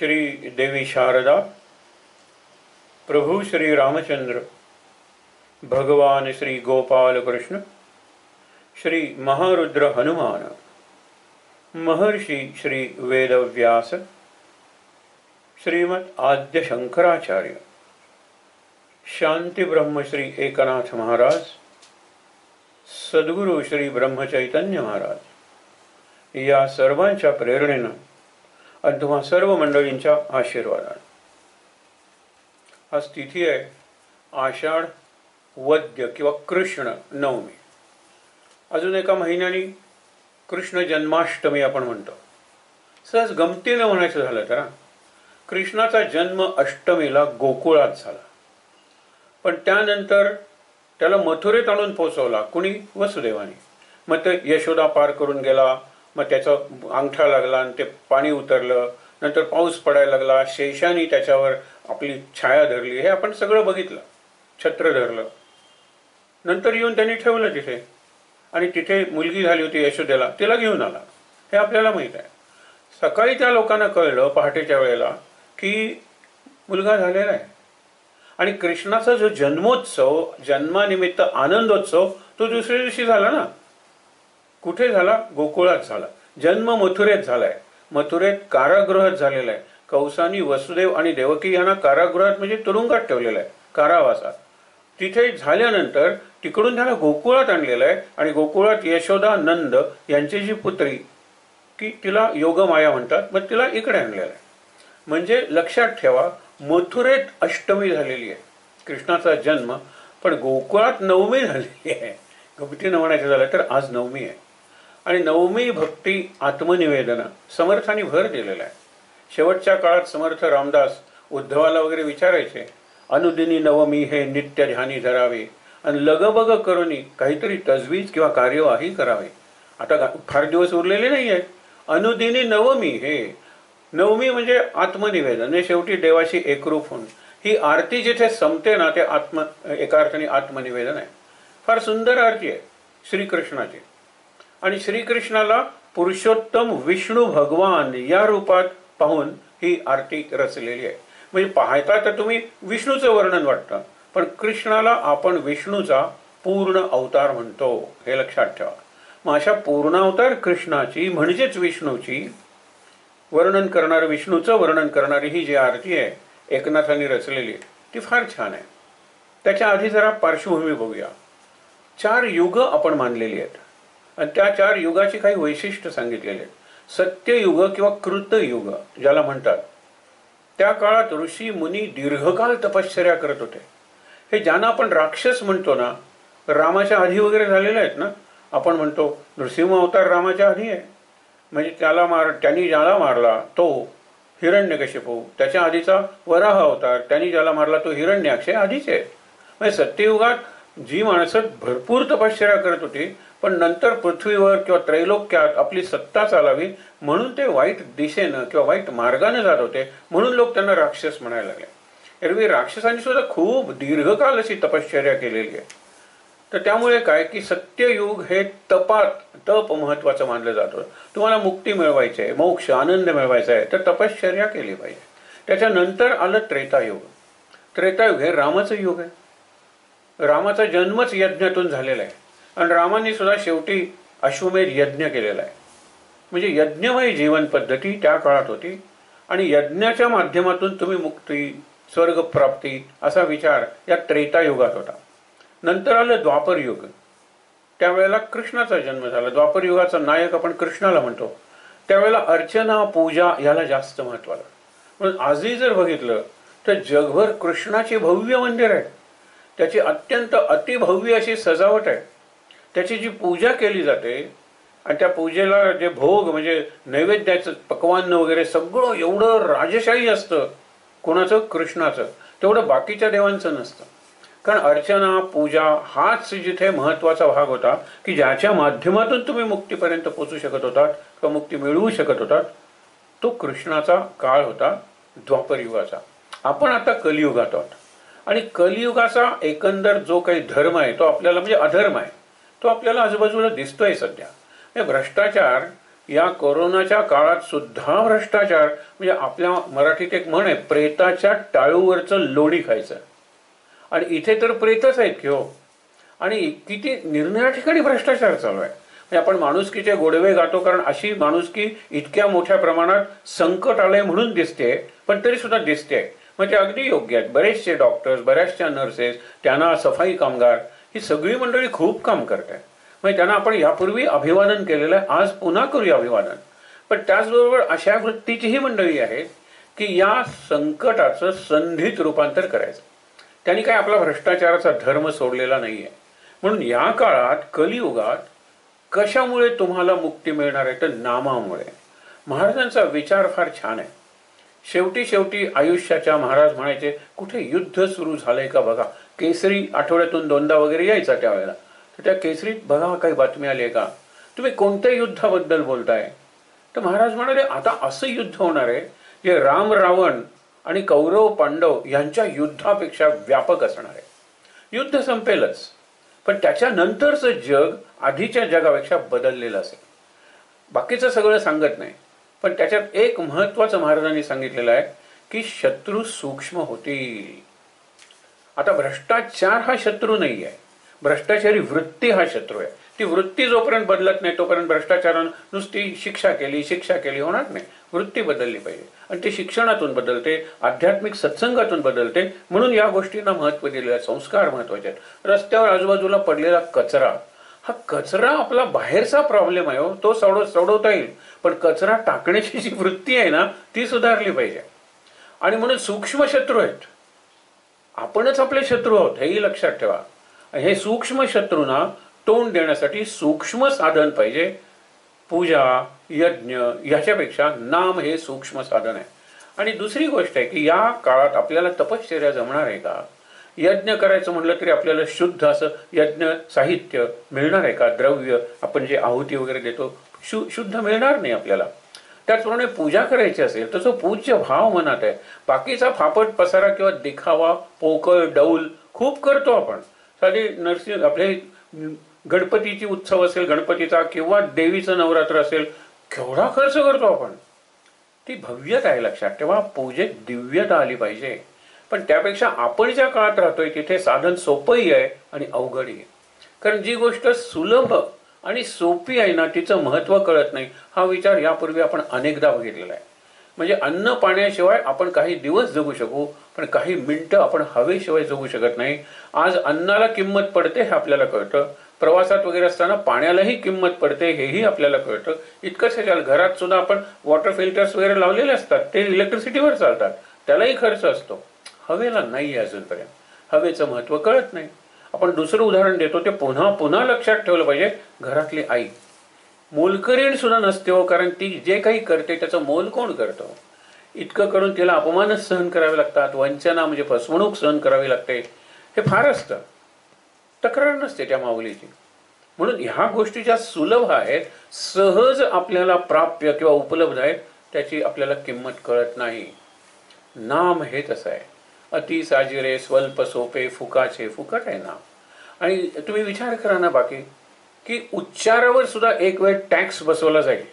श्री देवी शारदा, प्रभु श्री रामचंद्र, भगवान श्री गोपाल कृष्ण, श्री महारुद्र हनुमान, महर्षि श्री वेदव्यास, श्रीमद आद्य शंकराचार्य, शांति ब्रह्म श्री एकनाथ महाराज, सद्गुरु श्री ब्रह्म चैतन्य महाराज या सर्वांच्या प्रेरणेनं आणि तुम्हा सर्व मंडळींच्या आशीर्वादाने आज तिथी आहे आषाढ वद्य किंवा कृष्ण नवमी. अजून एका महिन्याने कृष्ण जन्माष्टमी आपण म्हणतो. सहज गमतीनं म्हणायचं झालं तर कृष्णाचा जन्म अष्टमीला गोकुळात झाला, पण त्यानंतर त्याला मथुरेत आणून पोचवला कुणी? वसुदेवाने. मग ते यशोदा पार करून गेला, मग त्याचा अंगठा लागला आणि ते पाणी उतरलं, नंतर पाऊस पडायला लागला, शेषाने त्याच्यावर आपली छाया धरली, हे आपण सगळं बघितलं. छत्र धरलं, नंतर येऊन त्यांनी ठेवलं तिथे, आणि तिथे मुलगी झाली होती यशोदेला, तिला घेऊन आला. हे आपल्याला माहीत आहे. सकाळी त्या लोकांना कळलं पहाटेच्या वेळेला की मुलगा झालेला आहे. आणि कृष्णाचा जो जन्मोत्सव, जन्मानिमित्त आनंदोत्सव, तो दुसऱ्या दिवशी झाला ना. कुठे झाला? गोकुळात झाला. जन्म मथुरेत झालाय. मथुरेत कारागृहात झालेला आहे. कंसानी वसुदेव आणि देवकी यांना कारागृहात म्हणजे तुरुंगात ठेवलेलं आहे, कारावासात. तिथे झाल्यानंतर तिकडून त्याला गोकुळात आणलेलं आहे, आणि गोकुळात यशोदा नंद यांची जी पुत्री की तिला योगमाया म्हणतात, मग तिला इकडे आणलेलं आहे. म्हणजे लक्षात ठेवा, मथुरेत अष्टमी झालेली आहे कृष्णाचा जन्म, पण गोकुळात नवमी झालेली आहे. गमतीनं म्हणायचं झालं तर आज नवमी आहे. आणि नवमी भक्ती आत्मनिवेदन समर्थांनी भर दिलेला आहे. शेवटच्या काळात समर्थ रामदास उद्धवाला वगैरे विचारायचे, अनुदिनी नवमी हे नित्य ध्यानी धरावे आणि लगबग करूनी काहीतरी तजवीज किंवा कार्यवाही करावे. आता फार दिवस उरलेले नाही आहेत. अनुदिनी नवमी, हे नवमी म्हणजे आत्मनिवेदन, म्हणजे शेवटी देवाशी एकरूप होऊन ही आरती जिथे संपते ना, ते एका अर्थाने आत्मनिवेदन आहे. फार सुंदर आरती आहे श्रीकृष्णाची. आणि श्रीकृष्णाला पुरुषोत्तम विष्णू भगवान या रूपात पाहून ही आरती रचलेली आहे. म्हणजे पाहता तर तुम्ही विष्णूचं वर्णन वाटतं, पण कृष्णाला आपण विष्णूचा पूर्ण अवतार म्हणतो, हे लक्षात ठेवा. मग अशा पूर्ण अवतार कृष्णाची म्हणजेच विष्णूची वर्णन करणारं, विष्णूचं वर्णन करणारी ही जी आरती आहे एकनाथांनी रचलेली, ती फार छान आहे. त्याच्या आधी जरा पार्श्वभूमी बघूया. 4 युग आपण मानलेली आहेत, आणि त्या 4 युगाची काही वैशिष्ट्य सांगितलेली आहेत. सत्ययुग किंवा कृतयुग ज्याला म्हणतात, त्या काळात ऋषी मुनी दीर्घकाल तपश्चर्या करत होते. हे ज्यांना आपण राक्षस म्हणतो ना, रामाच्या आधी वगैरे झालेले आहेत ना. आपण म्हणतो नृसिंह अवतार रामाच्या आधी आहे, म्हणजे त्यांनी ज्याला मारला तो हिरण्यकशिपू, त्याच्या आधीचा वराह अवतार, त्यांनी ज्याला मारला तो हिरण्याक्ष, आधीच आहे. म्हणजे सत्ययुगात जी माणसं भरपूर तपश्चर्या करत होती, पण नंतर पृथ्वीवर किंवा त्रैलोक्यात आपली सत्ता चालावी म्हणून ते वाईट दिशेनं किंवा वाईट मार्गाने जात होते, म्हणून लोक त्यांना राक्षस म्हणायला लागले. एरवी राक्षसांनी सुद्धा खूप दीर्घकाल अशी तपश्चर्या केलेली आहे. तर त्यामुळे काय की सत्ययुग हे तप महत्वाचं मानलं जातं. तुम्हाला मुक्ती मिळवायची आहे, मोक्ष आनंद मिळवायचा आहे, तर तपश्चर्या केली पाहिजे. त्याच्यानंतर आलं त्रेतायुग. त्रेतायुग हे रामाचं युग आहे. रामाचा जन्मच यज्ञातून झालेला आहे, आणि रामाने सुद्धा शेवटी अश्वमेध यज्ञ केलेला आहे. म्हणजे यज्ञमय जीवन पद्धती त्या काळात होती, आणि यज्ञाच्या माध्यमातून तुम्ही मुक्ती, स्वर्गप्राप्ती असा विचार या त्रेतायुगात होता. नंतर आलं द्वापर युग. त्यावेळेला कृष्णाचा जन्म झाला. द्वापर युगाचा नायक आपण कृष्णाला म्हणतो. त्यावेळेला अर्चना पूजा याला जास्त महत्त्व आलं. म्हणून आजही जर बघितलं तर जगभर कृष्णाची भव्य मंदिर आहे. त्याची अत्यंत अतिभव्य अशी सजावट आहे. त्याची जी पूजा केली जाते, आणि त्या पूजेला जे भोग म्हणजे नैवेद्याचं पक्वान्न वगैरे सगळं एवढं राजशाही असतं. कोणाचं? कृष्णाचं. तेवढं बाकीच्या देवांचं नसतं. कारण अर्चना पूजा हाच जिथे महत्त्वाचा भाग होता की ज्याच्या माध्यमातून तुम्ही मुक्तीपर्यंत पोचू शकत होतात किंवा मुक्ती मिळवू शकत होतात, तो कृष्णाचा काळ होता, द्वापर युगाचा. आपण आता कलियुगात आहोत, आणि कलियुगाचा एकंदर जो काही धर्म आहे तो आपल्याला, म्हणजे अधर्म आहे, तो आपल्याला आजूबाजूला दिसतोय सध्या. भ्रष्टाचार या कोरोनाच्या काळात सुद्धा भ्रष्टाचार, म्हणजे आपल्या मराठीत एक म्हण आहे, प्रेताच्या टाळूवरचं लोणी खायचं. आणि इथे तर प्रेतच आहेत की हो. आणि किती निर्णया ठिकाणी भ्रष्टाचार चालू आहे. म्हणजे आपण माणुसकीचे गोडवे गातो, कारण अशी माणुसकी इतक्या मोठ्या प्रमाणात संकट आलंय म्हणून दिसते, पण तरी सुद्धा दिसते. म्हणजे अगदी योग्य आहेत. बरेचसे डॉक्टर्स, बऱ्याचशा नर्सेस, त्यांना सफाई कामगार, ही सगळी मंडळी खूप काम करत आहेत. म्हणजे त्यांना आपण यापूर्वी अभिवादन केलेलं आहे, आज पुन्हा करूया अभिवादन. पण त्याचबरोबर अशा वृत्तीचीही मंडळी आहेत की या संकटाचं संधीत रूपांतर करायचं. त्यांनी काय आपला भ्रष्टाचाराचा धर्म सोडलेला नाहीये. म्हणून या काळात, कलियुगात कशामुळे तुम्हाला मुक्ती मिळणार आहे, तर नामामुळे. महाराजांचा विचार फार छान आहे. शेवटी शेवटी आयुष्याच्या महाराज म्हणायचे, कुठे युद्ध सुरू झालंय का बघा. केसरी आठवड्यातून 2दा वगैरे यायचा त्यावेळेला. तर त्या केसरीत बघा काही बातमी आली आहे का, तुम्ही कोणत्या युद्धाबद्दल बोलताय. तर महाराज म्हणाले, आता असं युद्ध होणार आहे जे राम रावण आणि कौरव पांडव यांच्या युद्धापेक्षा व्यापक असणार आहे. युद्ध संपेलच, पण त्याच्यानंतरचं जग आधीच्या जगापेक्षा बदललेलं असेल. बाकीचं सगळं सांगत नाही, पण त्याच्यात एक महत्वाचं महाराजांनी सांगितलेलं आहे की शत्रू सूक्ष्म होतील. आता भ्रष्टाचार हा शत्रू नाही आहे, भ्रष्टाचारी वृत्ती हा शत्रू आहे. ती वृत्ती जोपर्यंत बदलत नाही तोपर्यंत भ्रष्टाचारानं नुसती शिक्षा केली होणार नाही. वृत्ती बदलली पाहिजे, आणि ती शिक्षणातून बदलते, आध्यात्मिक सत्संगातून बदलते. म्हणून या गोष्टींना महत्त्व दिलेलं आहे. संस्कार महत्त्वाचे आहेत. रस्त्यावर आजूबाजूला पडलेला कचरा, हा कचरा आपला बाहेरचा प्रॉब्लेम आहे हो, तो सोडवता येईल, पण कचरा टाकण्याची जी वृत्ती आहे ना, ती सुधारली पाहिजे. आणि म्हणून सूक्ष्म शत्रू आहेत. आपणच आपले शत्रू आहोत, हेही लक्षात ठेवा. हे सूक्ष्म शत्रूंना तोंड देण्यासाठी सूक्ष्म साधन पाहिजे. पूजा, यज्ञ याच्यापेक्षा नाम हे सूक्ष्म साधन आहे. आणि दुसरी गोष्ट आहे की या काळात आपल्याला तपश्चर्या जमणार आहे का. यज्ञ करायचं म्हटलं तरी आपल्याला शुद्ध असं यज्ञ साहित्य मिळणार आहे का. द्रव्य आपण जे आहुती वगैरे देतो शुद्ध मिळणार नाही आपल्याला. त्याचप्रमाणे पूजा करायची असेल तर जो पूज्य भाव मनात आहे. बाकीचा फापट पसारा किंवा दिखावा, पोकळ, डौल खूप करतो आपण. साधी नरसिंह आपले गणपतीची उत्सव असेल गणपतीचा, किंवा देवीचं नवरात्र असेल, केवढा खर्च करतो आपण. ती भव्यता आहे, लक्षात ठेवा. पूजेत दिव्यता आली पाहिजे. पण त्यापेक्षा आपण ज्या काळात राहतोय तिथे साधन सोपंही आहे आणि अवघडही आहे. कारण जी गोष्ट सुलभ आणि सोपी आहे ना, तिचं महत्त्व कळत नाही. हा विचार यापूर्वी आपण अनेकदा बघितलेला आहे. म्हणजे अन्न पाण्याशिवाय आपण काही दिवस जगू शकू, पण काही मिनिटं आपण हवेशिवाय जगू शकत नाही. आज अन्नाला किंमत पडते हे आपल्याला कळतं. प्रवासात वगैरे असताना पाण्यालाही किंमत पडते हेही आपल्याला कळतं. इतकंच हे घरात सुद्धा आपण वॉटर फिल्टर्स वगैरे लावलेले असतात, ते इलेक्ट्रिसिटीवर चालतात, त्यालाही खर्च असतो. हवेला नाही आहे अजूनपर्यंत. हवेचं महत्त्व कळत नाही. आपण दुसरं उदाहरण देतो, ते पुन्हा पुन्हा लक्षात ठेवलं पाहिजे. घरातली आई मोलकरीण सुद्धा नसते हो, कारण ती जे काही करते त्याचं मोल कोण करतो. इतकं करून तिला अपमानच सहन करावे लागतात, वंचना म्हणजे फसवणूक सहन करावी लागते. हे फार असतं, तक्रार नसते त्या माऊलीची. म्हणून ह्या गोष्टी ज्या सुलभ आहेत, सहज आपल्याला प्राप्य किंवा उपलब्ध आहेत, त्याची आपल्याला किंमत कळत नाही. नाम हे तसं आहे. अति साजिरे स्वल्प सोपे फुकाचे, फुकट आहे नाम. आणि तुम्ही विचार करा ना बाकी, की उच्चारावर सुद्धा एक वेळ टॅक्स बसवला जाईल,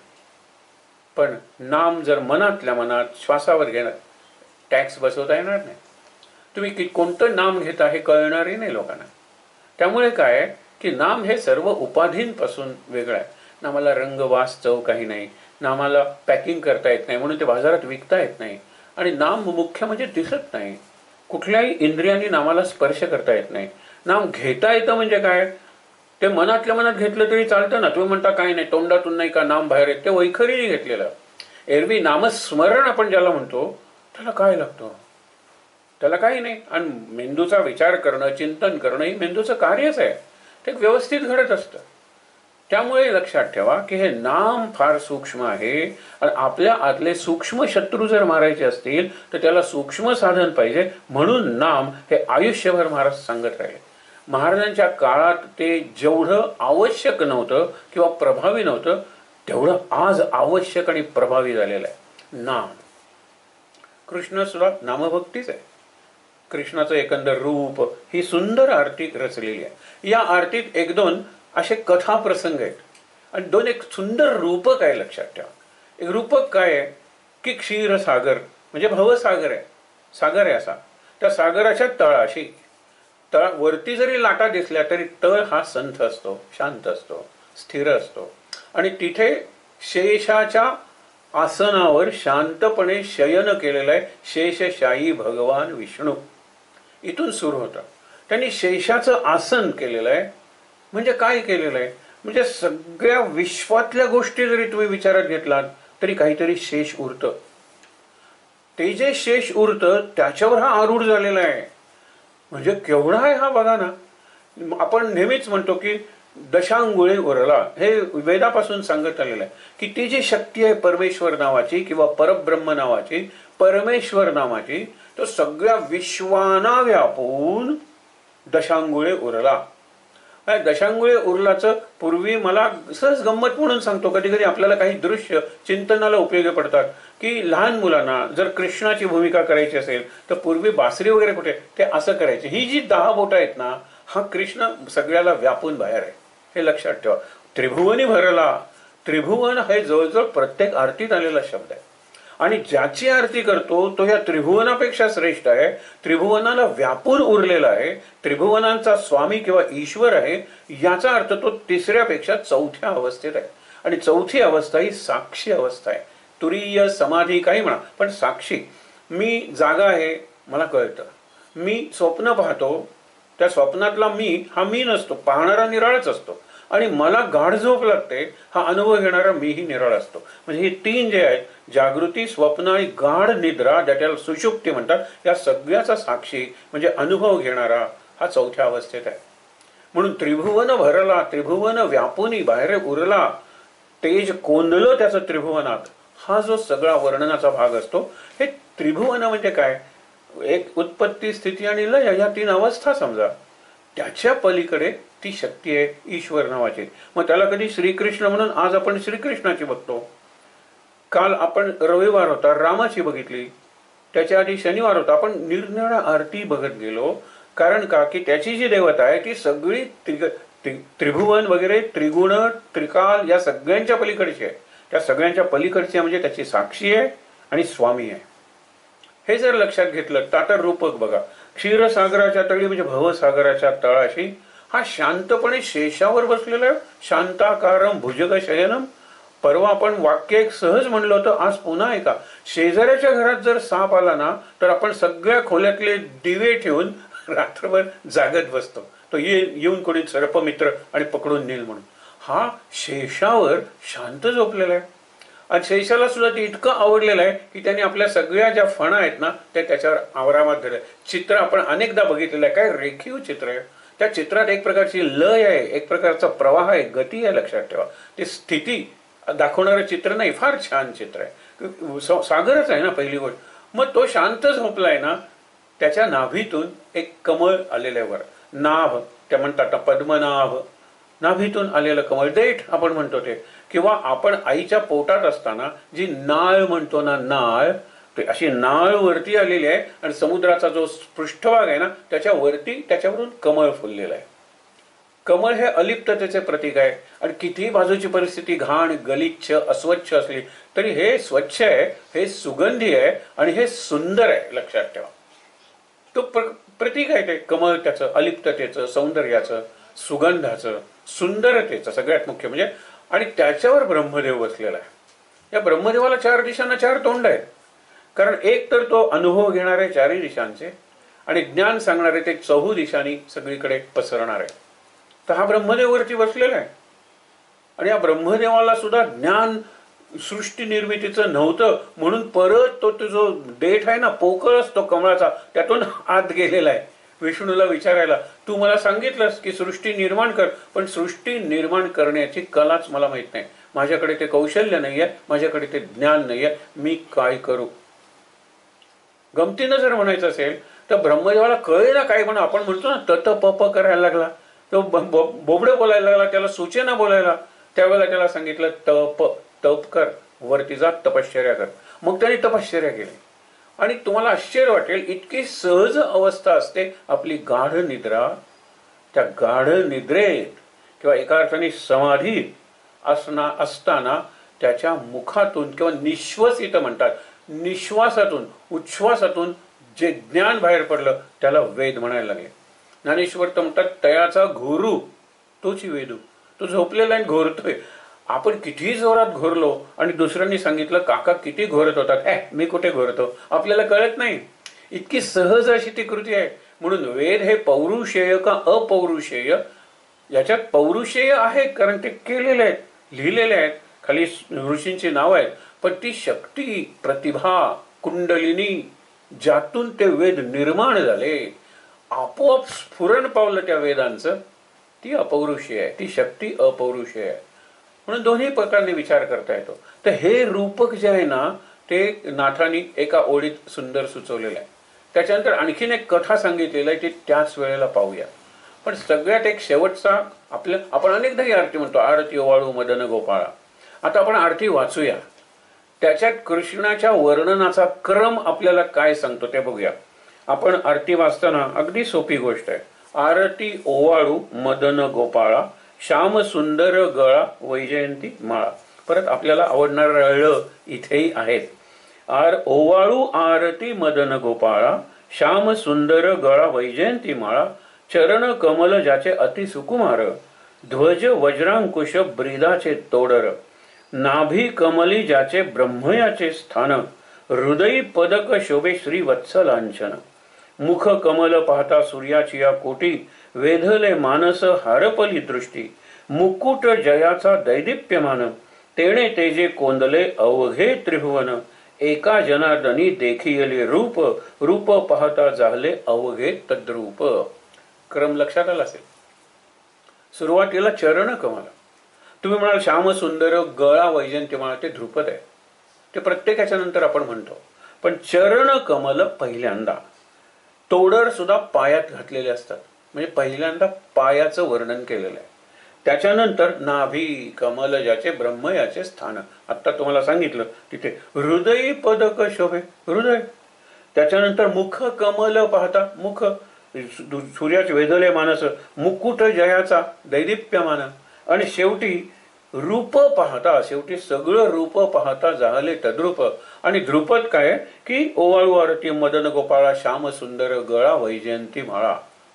पण नाम जर मनातल्या मनात श्वासावर घेणार टॅक्स बसवता येणार नाही. तुम्ही कोणतं नाम घेता हे कळणारही नाही लोकांना. त्यामुळे काय की नाम हे सर्व उपाधींपासून वेगळं आहे. नामाला रंग, वास, चव काही नाही. नामाला पॅकिंग करता येत नाही, म्हणून ते बाजारात विकता येत नाही. आणि नाम मुख्य म्हणजे दिसत नाही. कुठल्याही इंद्रियांनी नामाला स्पर्श करता येत नाही. नाम घेता येतं म्हणजे काय, ते मनातल्या मनात घेतलं तरी चालतं ना. तुम्ही म्हणता काय नाही, तोंडातून नाही का नाम बाहेर येत, ते वैखरीने घेतलेलं. एरवी नामस्मरण आपण ज्याला म्हणतो त्याला काय लागतं, त्याला काही नाही. आणि मेंदूचा विचार करणं, चिंतन करणं ही मेंदूचं कार्यच आहे. ते व्यवस्थित घडत असतं. त्यामुळे लक्षात ठेवा की हे नाम फार सूक्ष्म आहे. आणि आपल्या आतले सूक्ष्म शत्रू जर मारायचे असतील तर त्याला सूक्ष्म साधन पाहिजे. म्हणून नाम हे आयुष्यभर महाराज सांगत राहिले. महाराजांच्या काळात ते जेवढं आवश्यक नव्हतं किंवा प्रभावी नव्हतं, तेवढं आज आवश्यक आणि प्रभावी झालेलं आहे नाम. कृष्ण सुद्धा नामभक्तीच आहे. कृष्णाचं एकंदर रूप ही सुंदर आरती रचलेली आहे. या आरतीत एक दोन असे कथा प्रसंग आहेत. आणि दोन एक सुंदर रूपक आहे, लक्षात ठेवा. एक रूपक काय आहे की क्षीरसागर म्हणजे भवसागर आहे, सागर आहे असा. त्या सागराच्या तळाशी, वरती जरी लाटा दिसल्या तरी तळ हा संथ असतो, शांत असतो, स्थिर असतो. आणि तिथे शेषाच्या आसनावर शांतपणे शयन केलेलं आहे शेषशाही भगवान विष्णू. इथून सुरू होतं. त्यांनी शेषाचं आसन केलेलं आहे. म्हणजे काय केलेलं आहे, म्हणजे सगळ्या विश्वातल्या गोष्टी जरी तुम्ही विचारात घेतलात तरी काहीतरी शेष उरतं. ते जे शेष उरतं त्याच्यावर हा आरूढ झालेला आहे. म्हणजे केवढा आहे हा बघा ना. आपण नेहमीच म्हणतो की दशांगुळे उरला, हे वेदापासून सांगत आलेलं आहे की ती जी शक्ती आहे परमेश्वर नावाची किंवा परब्रह्म नावाची, परमेश्वर नावाची, तो सगळ्या विश्वाना व्यापून दशांगुळे उरला. दशांगुळे उरलाचं पूर्वी मला सहज गंमत म्हणून सांगतो, कधी कधी आपल्याला काही दृश्य चिंतनाला उपयोगी पडतात. की लहान मुलांना जर कृष्णाची भूमिका करायची असेल तर पूर्वी बासरी वगैरे कुठे, ते असं करायचे. ही जी 10 बोटं आहेत ना, हा कृष्ण सगळ्याला व्यापून बाहेर आहे, हे लक्षात ठेवा. त्रिभुवनी भरला, त्रिभुवन हे जवळजवळ प्रत्येक आरतीत आलेला शब्द आहे. आणि ज्याची आरती करतो तो या त्रिभुवनापेक्षा श्रेष्ठ आहे, त्रिभुवनाला व्यापून उरलेला आहे, त्रिभुवनांचा स्वामी किंवा ईश्वर आहे. याचा अर्थ तो तिसऱ्यापेक्षा चौथ्या अवस्थेत आहे. आणि चौथी अवस्था ही साक्षी अवस्था आहे. तुरीय समाधी काही म्हणा, पण साक्षी. मी जागा आहे, मला कळतं. मी स्वप्न पाहतो, त्या स्वप्नातला मी हा मी नसतो, पाहणारा निराळच असतो. आणि मला गाढ झोप लागते, हा अनुभव घेणारा मीही निराळ असतो. म्हणजे हे 3 जे आहेत, जागृती, स्वप्न आणि गाढ निद्रा, ज्याला सुषुप्ती म्हणतात, या सगळ्याचा साक्षी म्हणजे अनुभव घेणारा हा चौथ्या अवस्थेत आहे. म्हणून त्रिभुवन भरला, त्रिभुवन व्यापुनी बाहेर उरला, तेज कोंदलं त्याचं त्रिभुवनात, हा जो सगळा वर्णनाचा भाग असतो. हे त्रिभुवन म्हणजे काय, एक उत्पत्ती, स्थिती आणि लय, या 3 अवस्था समजा. त्याच्या पलीकडे ती शक्ती आहे ईश्वर नावाची. मग त्याला कधी श्रीकृष्ण म्हणून आज आपण श्रीकृष्णाची बघतो. काल आपण रविवार होता रामाची बघितली, त्याच्या आधी शनिवार होता, आपण निरनिराळ्या आरती बघत गेलो. कारण का की त्याची जी देवता आहे ती सगळी त्रिभुवन वगैरे, त्रिगुण, त्रिकाल या सगळ्यांच्या पलीकडची आहे. त्या सगळ्यांच्या पलीकडची म्हणजे त्याची साक्षी आहे आणि स्वामी आहे. हे जर लक्षात घेतलं तर आता रूपक बघा. क्षीरसागराच्या तळी म्हणजे भवसागराच्या तळाशी हा शांतपणे शेषावर बसलेला आहे. शांताकारम भुजग शयनम. परवा आपण वाक्य एक सहज म्हणलं होतं, आज पुन्हा ऐका. शेजाऱ्याच्या घरात जर साप आला ना तर आपण सगळ्या खोल्यातले दिवे ठेवून रात्रभर जागत बसतो, तो येऊन कोणी सर्पमित्र आणि पकडून नेल म्हणून. हा शेषावर शांत झोपलेला आहे. आणि शेषाला सुद्धा ते इतकं आवडलेलं आहे की त्याने आपल्या सगळ्या ज्या फणा आहेत ना ते त्याच्यावर आरामात धरले. चित्र आपण अनेकदा बघितलेलं आहे, काय रेखीव चित्र आहे. त्या चित्रात एक प्रकारची लय आहे, एक प्रकारचा प्रवाह आहे, गती आहे. लक्षात ठेवा, ते स्थिती दाखवणारं चित्र नाही, फार छान चित्र आहे. सागरच आहे ना पहिली गोष्ट. मग तो शांत झोपलाय ना, त्याच्या नाभीतून एक कमळ आलेलं आहे वर. नाभ त्या म्हणतात पद्मनाभ, नाभीतून आलेलं कमळ, देठ आपण म्हणतो ते. किंवा आपण आईच्या पोटात असताना जी नाळ म्हणतो ना, नाळ, ते अशी नाळ वरती आलेली आहे. आणि समुद्राचा जो पृष्ठभाग आहे ना त्याच्या वरती त्याच्यावरून कमळ फुललेलं आहे. कमळ हे अलिप्ततेचे प्रतीक आहे. आणि कितीही बाजूची परिस्थिती घाण, गलिच्छ, अस्वच्छ असली तरी हे स्वच्छ आहे, हे सुगंधी आहे आणि हे सुंदर आहे. लक्षात ठेवा, तो प्रतीक आहे ते कमळ, त्याचं अलिप्ततेचं, सौंदर्याचं, सुगंधाचं, सुंदरतेचं सगळ्यात मुख्य म्हणजे. आणि त्याच्यावर ब्रह्मदेव बसलेला आहे. या ब्रह्मदेवाला 4 दिशांना 4 तोंड आहेत. कारण एक तर तो अनुभव घेणारे 4ही दिशांचे आणि ज्ञान सांगणारे ते 4 दिशांनी सगळीकडे पसरणार आहे. तर हा ब्रह्मदेव वरती बसलेला आहे. आणि या ब्रह्मदेवाला सुद्धा ज्ञान सृष्टी निर्मितीचं नव्हतं म्हणून परत तो जो देठ आहे ना, पोकळ असतो कमळाचा, त्यातून आत गेलेला आहे विष्णूला विचारायला, तू मला सांगितलंस की सृष्टी निर्माण कर, पण सृष्टी निर्माण करण्याची कलाच मला माहित नाही, माझ्याकडे ते कौशल्य नाहीये, माझ्याकडे ते ज्ञान नाहीये, मी काय करू. गमतीनं जर म्हणायचं असेल तर ब्रह्मदेवाला कळेना काय म्हणून. आपण म्हणतो ना तत पप करायला लागला, तो बोबडे बोलायला लागला, त्याला सूचना बोलायला. त्यावेळेला त्याला सांगितलं तप कर, वरती जा, तपश्चर्या कर. मग त्याने तपश्चर्या केली. आणि तुम्हाला आश्चर्य वाटेल, इतकी सहज अवस्था असते आपली गाढ निद्रा. त्या गाढ निद्रेत किंवा एका अर्थाने समाधीत असताना त्याच्या मुखातून किंवा निश्वसित म्हणतात, निश्वासातून उच्छ्वासातून जे ज्ञान बाहेर पडलं त्याला वेद म्हणायला लागले. ज्ञानेश्वर तर म्हणतात, तयाचा घोरू तोची वेदू. तो झोपलेला आहे, घोरतोय. आपण किती जोरात घोरलो आणि दुसऱ्यांनी सांगितलं काका किती घोरत होतात, मी कुठे घोरतो, आपल्याला कळत नाही. इतकी सहज अशी ती कृती आहे. म्हणून वेद हे पौरुषेय का अपौरुषेय, याच्यात पौरुषेय आहे कारण ते केलेले आहेत, लिहिलेले आहेत, खाली ऋषींची नाव आहेत. पण ती शक्ती, प्रतिभा, कुंडलिनी, ज्यातून ते वेद निर्माण झाले, आपोआप स्फुरण पावलं त्या वेदांचं, ती अपौरुषेय आहे, ती शक्ती अपौरुषेय आहे. म्हणून दोन्ही प्रकारे विचार करता येतो. तर हे रूपक जे आहे ना, ते नाथांनी एका ओळीत सुंदर सुचवलेलं आहे. त्याच्यानंतर आणखीन एक कथा सांगितलेलं आहे, ती त्याच वेळेला पाहूया. पण सगळ्यात एक शेवटचा, आपण अनेकदा ही आरती म्हणतो, आरती ओवाळू मदन गोपाळा. आता आपण आरती वाचूया, त्याच्यात कृष्णाच्या वर्णनाचा क्रम आपल्याला काय सांगतो ते बघूया. आपण आरती वाचताना अगदी सोपी गोष्ट आहे. आरती ओवाळू मदन गोपाळा, श्याम सुंदर गळा वैजयंती माळा. परत आपल्याला आवडणारा ळ इथेही आहेत. ओवाळू आरती मदन गोपाळा, श्याम सुंदर गळा वैजयंती माळा, चरण कमल ज्याचे अति सुकुमार, ध्वज वज्रांकुश ब्रीदाचे तोडर, नाभी कमली ज्याचे ब्रह्मयाचे स्थान, हृदयी पदक शोभे श्री वत्सलांचन, मुख कमल पाहता सूर्याची या कोटी, वेधले मानस हारपली दृष्टी, मुकुट जयाचा दैदिप्यमान, तेणे तेजे कोंदले अवघे त्रिभुवन, एका जनार्दनी देखियले रूप, रूप पाहता झाले अवघे तद्रूप. क्रम लक्षात आला असेल. सुरुवातीला चरण कमल, तुम्ही म्हणाल श्याम सुंदर गळा वैजयंती माळा, ते ध्रुपद आहे, ते प्रत्येकाच्या नंतर आपण म्हणतो. पण चरण कमल पहिल्यांदा, तोडर सुद्धा पायात घातलेले असतात, म्हणजे पहिल्यांदा पायाचं वर्णन केलेलं आहे. त्याच्यानंतर नाभी कमल ज्याचे ब्रह्मयाचे स्थान, आता तुम्हाला सांगितलं तिथे हृदयी पदक शोभे, हृदय. त्याच्यानंतर मुख कमल पाहता, मुख सूर्याचे वेधले मानस, मुकुट जयाचा दैदिप्यमान, आणि शेवटी रूप पाहता, शेवटी सगळं रूप पाहता झाले तद्रूप. आणि ध्रुपद काय की ओवाळू आरती मदन गोपाळा, श्याम सुंदर गळा वैजयंती माळा.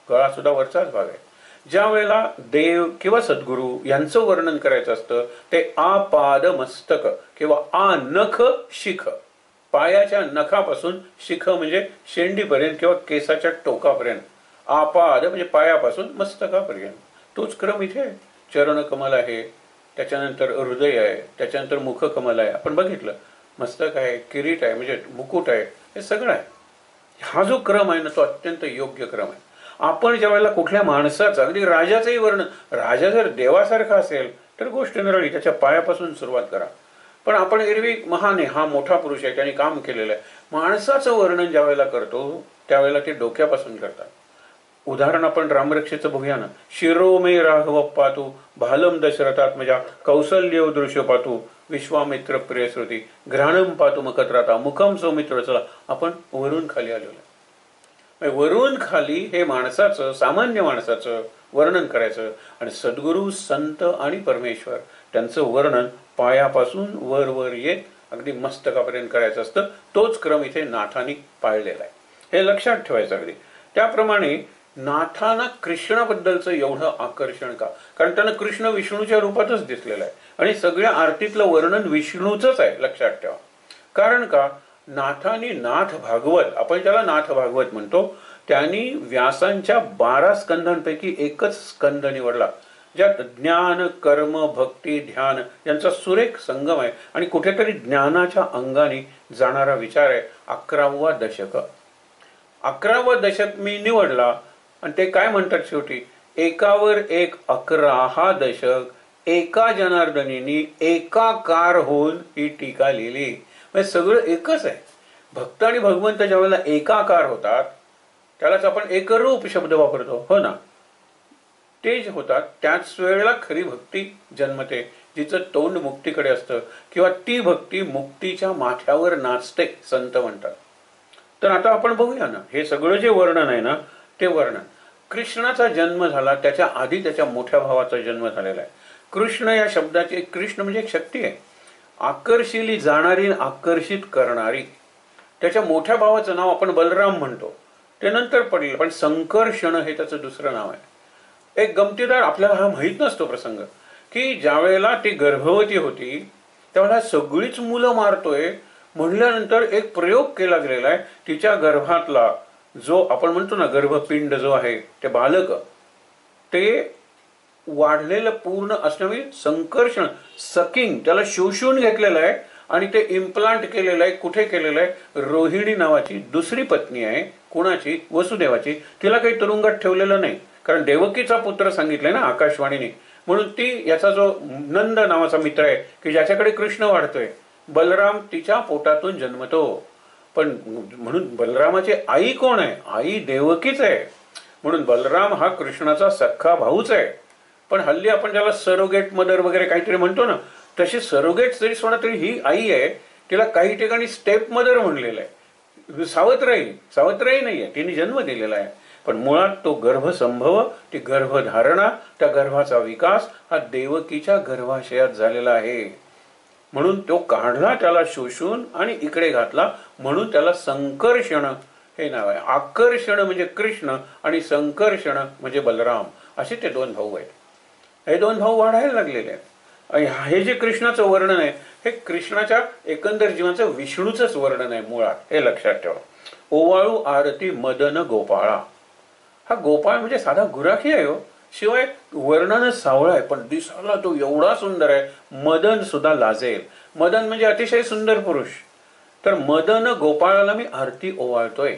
गळा सुद्धा वरचाच भाग आहे. ज्या वेळेला देव किंवा सद्गुरू यांचं वर्णन करायचं असतं, ते आपाद मस्तक किंवा आ नख शिख, पायाच्या नखापासून शिख म्हणजे शेंडीपर्यंत किंवा केसाच्या टोकापर्यंत, आपाद म्हणजे पायापासून मस्तकापर्यंत, तोच क्रम इथे आहे. चरण कमल आहे, त्याच्यानंतर हृदय आहे, त्याच्यानंतर मुख कमल आहे, आपण बघितलं, मस्तक आहे, किरीट आहे म्हणजे मुकुट आहे, हे सगळं आहे. हा जो क्रम आहे ना, तो अत्यंत योग्य क्रम आहे. आपण ज्या वेळेला कुठल्या माणसाचं, अगदी राजाचंही वर्णन, राजा जर देवासारखा असेल तर गोष्ट निराळी, त्याच्या पायापासून सुरुवात करा. पण आपण एरवी महान आहे, हा मोठा पुरुष आहे, त्याने काम केलेलं आहे, माणसाचं वर्णन ज्या वेळेला करतो त्यावेळेला ते डोक्यापासून करतात. उदाहरण आपण रामरक्षेचं बघूया ना. शिरो मे राघव पातू, भालम दशरथात्मजा, कौसल्य दृश्य पातू, विश्वामित्र प्रियश्रुती, घ्राणम पातू मकत्राता, मुखम सौमित्र. चला आपण वरून खाली आलेलो आहे. वरून खाली हे माणसाचं, सामान्य माणसाचं वर्णन करायचं, आणि सद्गुरू संत आणि परमेश्वर त्यांचं वर्णन पायापासून वर वर येत अगदी मस्तकापर्यंत करायचं असतं. तोच क्रम इथे नाथांनी पाळलेला आहे, हे लक्षात ठेवायचं. अगदी त्याप्रमाणे नाथांना कृष्णाबद्दलचं एवढं आकर्षण का? कारण त्यांना कृष्ण विष्णूच्या रूपातच दिसलेला आहे आणि सगळ्या आरतीतलं वर्णन विष्णूचंच आहे, लक्षात ठेवा. कारण का? नाथांनी नाथ भागवत, आपण त्याला नाथ भागवत म्हणतो, त्यांनी व्यासांच्या 12 स्कंधांपैकी एकच स्कंद निवडला, ज्यात ज्ञान कर्म भक्ती ध्यान यांचा सुरेख संगम आहे आणि कुठेतरी ज्ञानाच्या अंगाने जाणारा विचार आहे. 11वा दशक, 11वा दशक मी निवडला आणि ते काय म्हणतात शेवटी, एकावर एक 11 हा दशक, एका जनार्दनीनी एकाकार होऊन ही टीका लिहिली. म्हणजे सगळं एकच आहे. भक्त आणि भगवंत ज्या वेळेला एकाकार होतात त्यालाच आपण एकरूप शब्द वापरतो, हो ना. ते जे होतात त्याच वेळेला खरी भक्ती जन्मते, जिचं तोंड मुक्तीकडे असतं, किंवा ती भक्ती मुक्तीच्या माथ्यावर नाचते, संत म्हणतात. तर आता आपण बघूया ना, हे सगळं जे वर्णन आहे ना, ते वर्णन कृष्णाचा जन्म झाला, त्याच्या आधी त्याच्या मोठ्या भावाचा जन्म झालेला आहे. कृष्ण या शब्दाची, कृष्ण म्हणजे एक शक्ती आहे, आकर्षिली जाणारी, आकर्षित करणारी. त्याच्या मोठ्या भावाचं नाव आपण बलराम म्हणतो, ते नंतर पडलेलं, पण संकर्षण हे त्याचं दुसरं नाव आहे. एक गमतीदार, आपल्याला हा माहीत नसतो प्रसंग, की ज्या वेळेला ती गर्भवती होती त्यावेळेला सगळीच मुलं मारतोय म्हणल्यानंतर एक प्रयोग केला गेलेला आहे. तिच्या गर्भातला जो आपण म्हणतो ना गर्भपिंड जो आहे, ते बालक, ते वाढलेलं पूर्ण असण्यामुळे संकर्षण, सकिंग, त्याला शोषून घेतलेलं आहे आणि ते इम्प्लांट केलेलं आहे. कुठे केलेलं आहे? रोहिणी नावाची दुसरी पत्नी आहे, कुणाची? वसुदेवाची. तिला काही तुरुंगात ठेवलेलं नाही, कारण देवकीचा पुत्र सांगितलंय ना आकाशवाणीने. म्हणून ती, याचा जो नंद नावाचा मित्र आहे की ज्याच्याकडे कृष्ण वाढतोय, बलराम तिच्या पोटातून जन्मतो. पण म्हणून बलरामाची आई कोण आहे? आई देवकीच आहे. म्हणून बलराम हा कृष्णाचा सख्खा भाऊच आहे. पण हल्ली आपण त्याला सरोगेट मदर वगैरे काहीतरी म्हणतो ना, तशी सरोगेट जरी सोडा तरी ही आई आहे. तिला काही ठिकाणी स्टेप मदर म्हणलेलं आहे. सावत्राई नाही आहे, तिने जन्म दिलेला आहे. पण मुळात तो गर्भसंभव, ती गर्भधारणा, त्या गर्भाचा विकास हा देवकीच्या गर्भाशयात झालेला आहे. म्हणून तो काढला त्याला शोषून आणि इकडे घातला, म्हणून त्याला संकर्षण हे नाव आहे. आकर्षण म्हणजे कृष्ण आणि संकर्षण म्हणजे बलराम, असे ते दोन भाऊ आहेत. हे दोन भाऊ वाढायला लागलेले आहेत. हे जे कृष्णाचं वर्णन आहे, हे कृष्णाच्या एकंदर जीवनाचं विष्णूचंच वर्णन आहे मुळात, हे लक्षात ठेवा. ओवाळू आरती मदन गोपाळा. हा गोपाळ म्हणजे साधा गुराखी आहे हो, शिवाय वर्णनच सावळं आहे, पण दिसायला तो एवढा सुंदर आहे, मदन सुद्धा लाजेल. मदन म्हणजे अतिशय सुंदर पुरुष. तर मदन गोपाळाला मी आरती ओवाळतोय.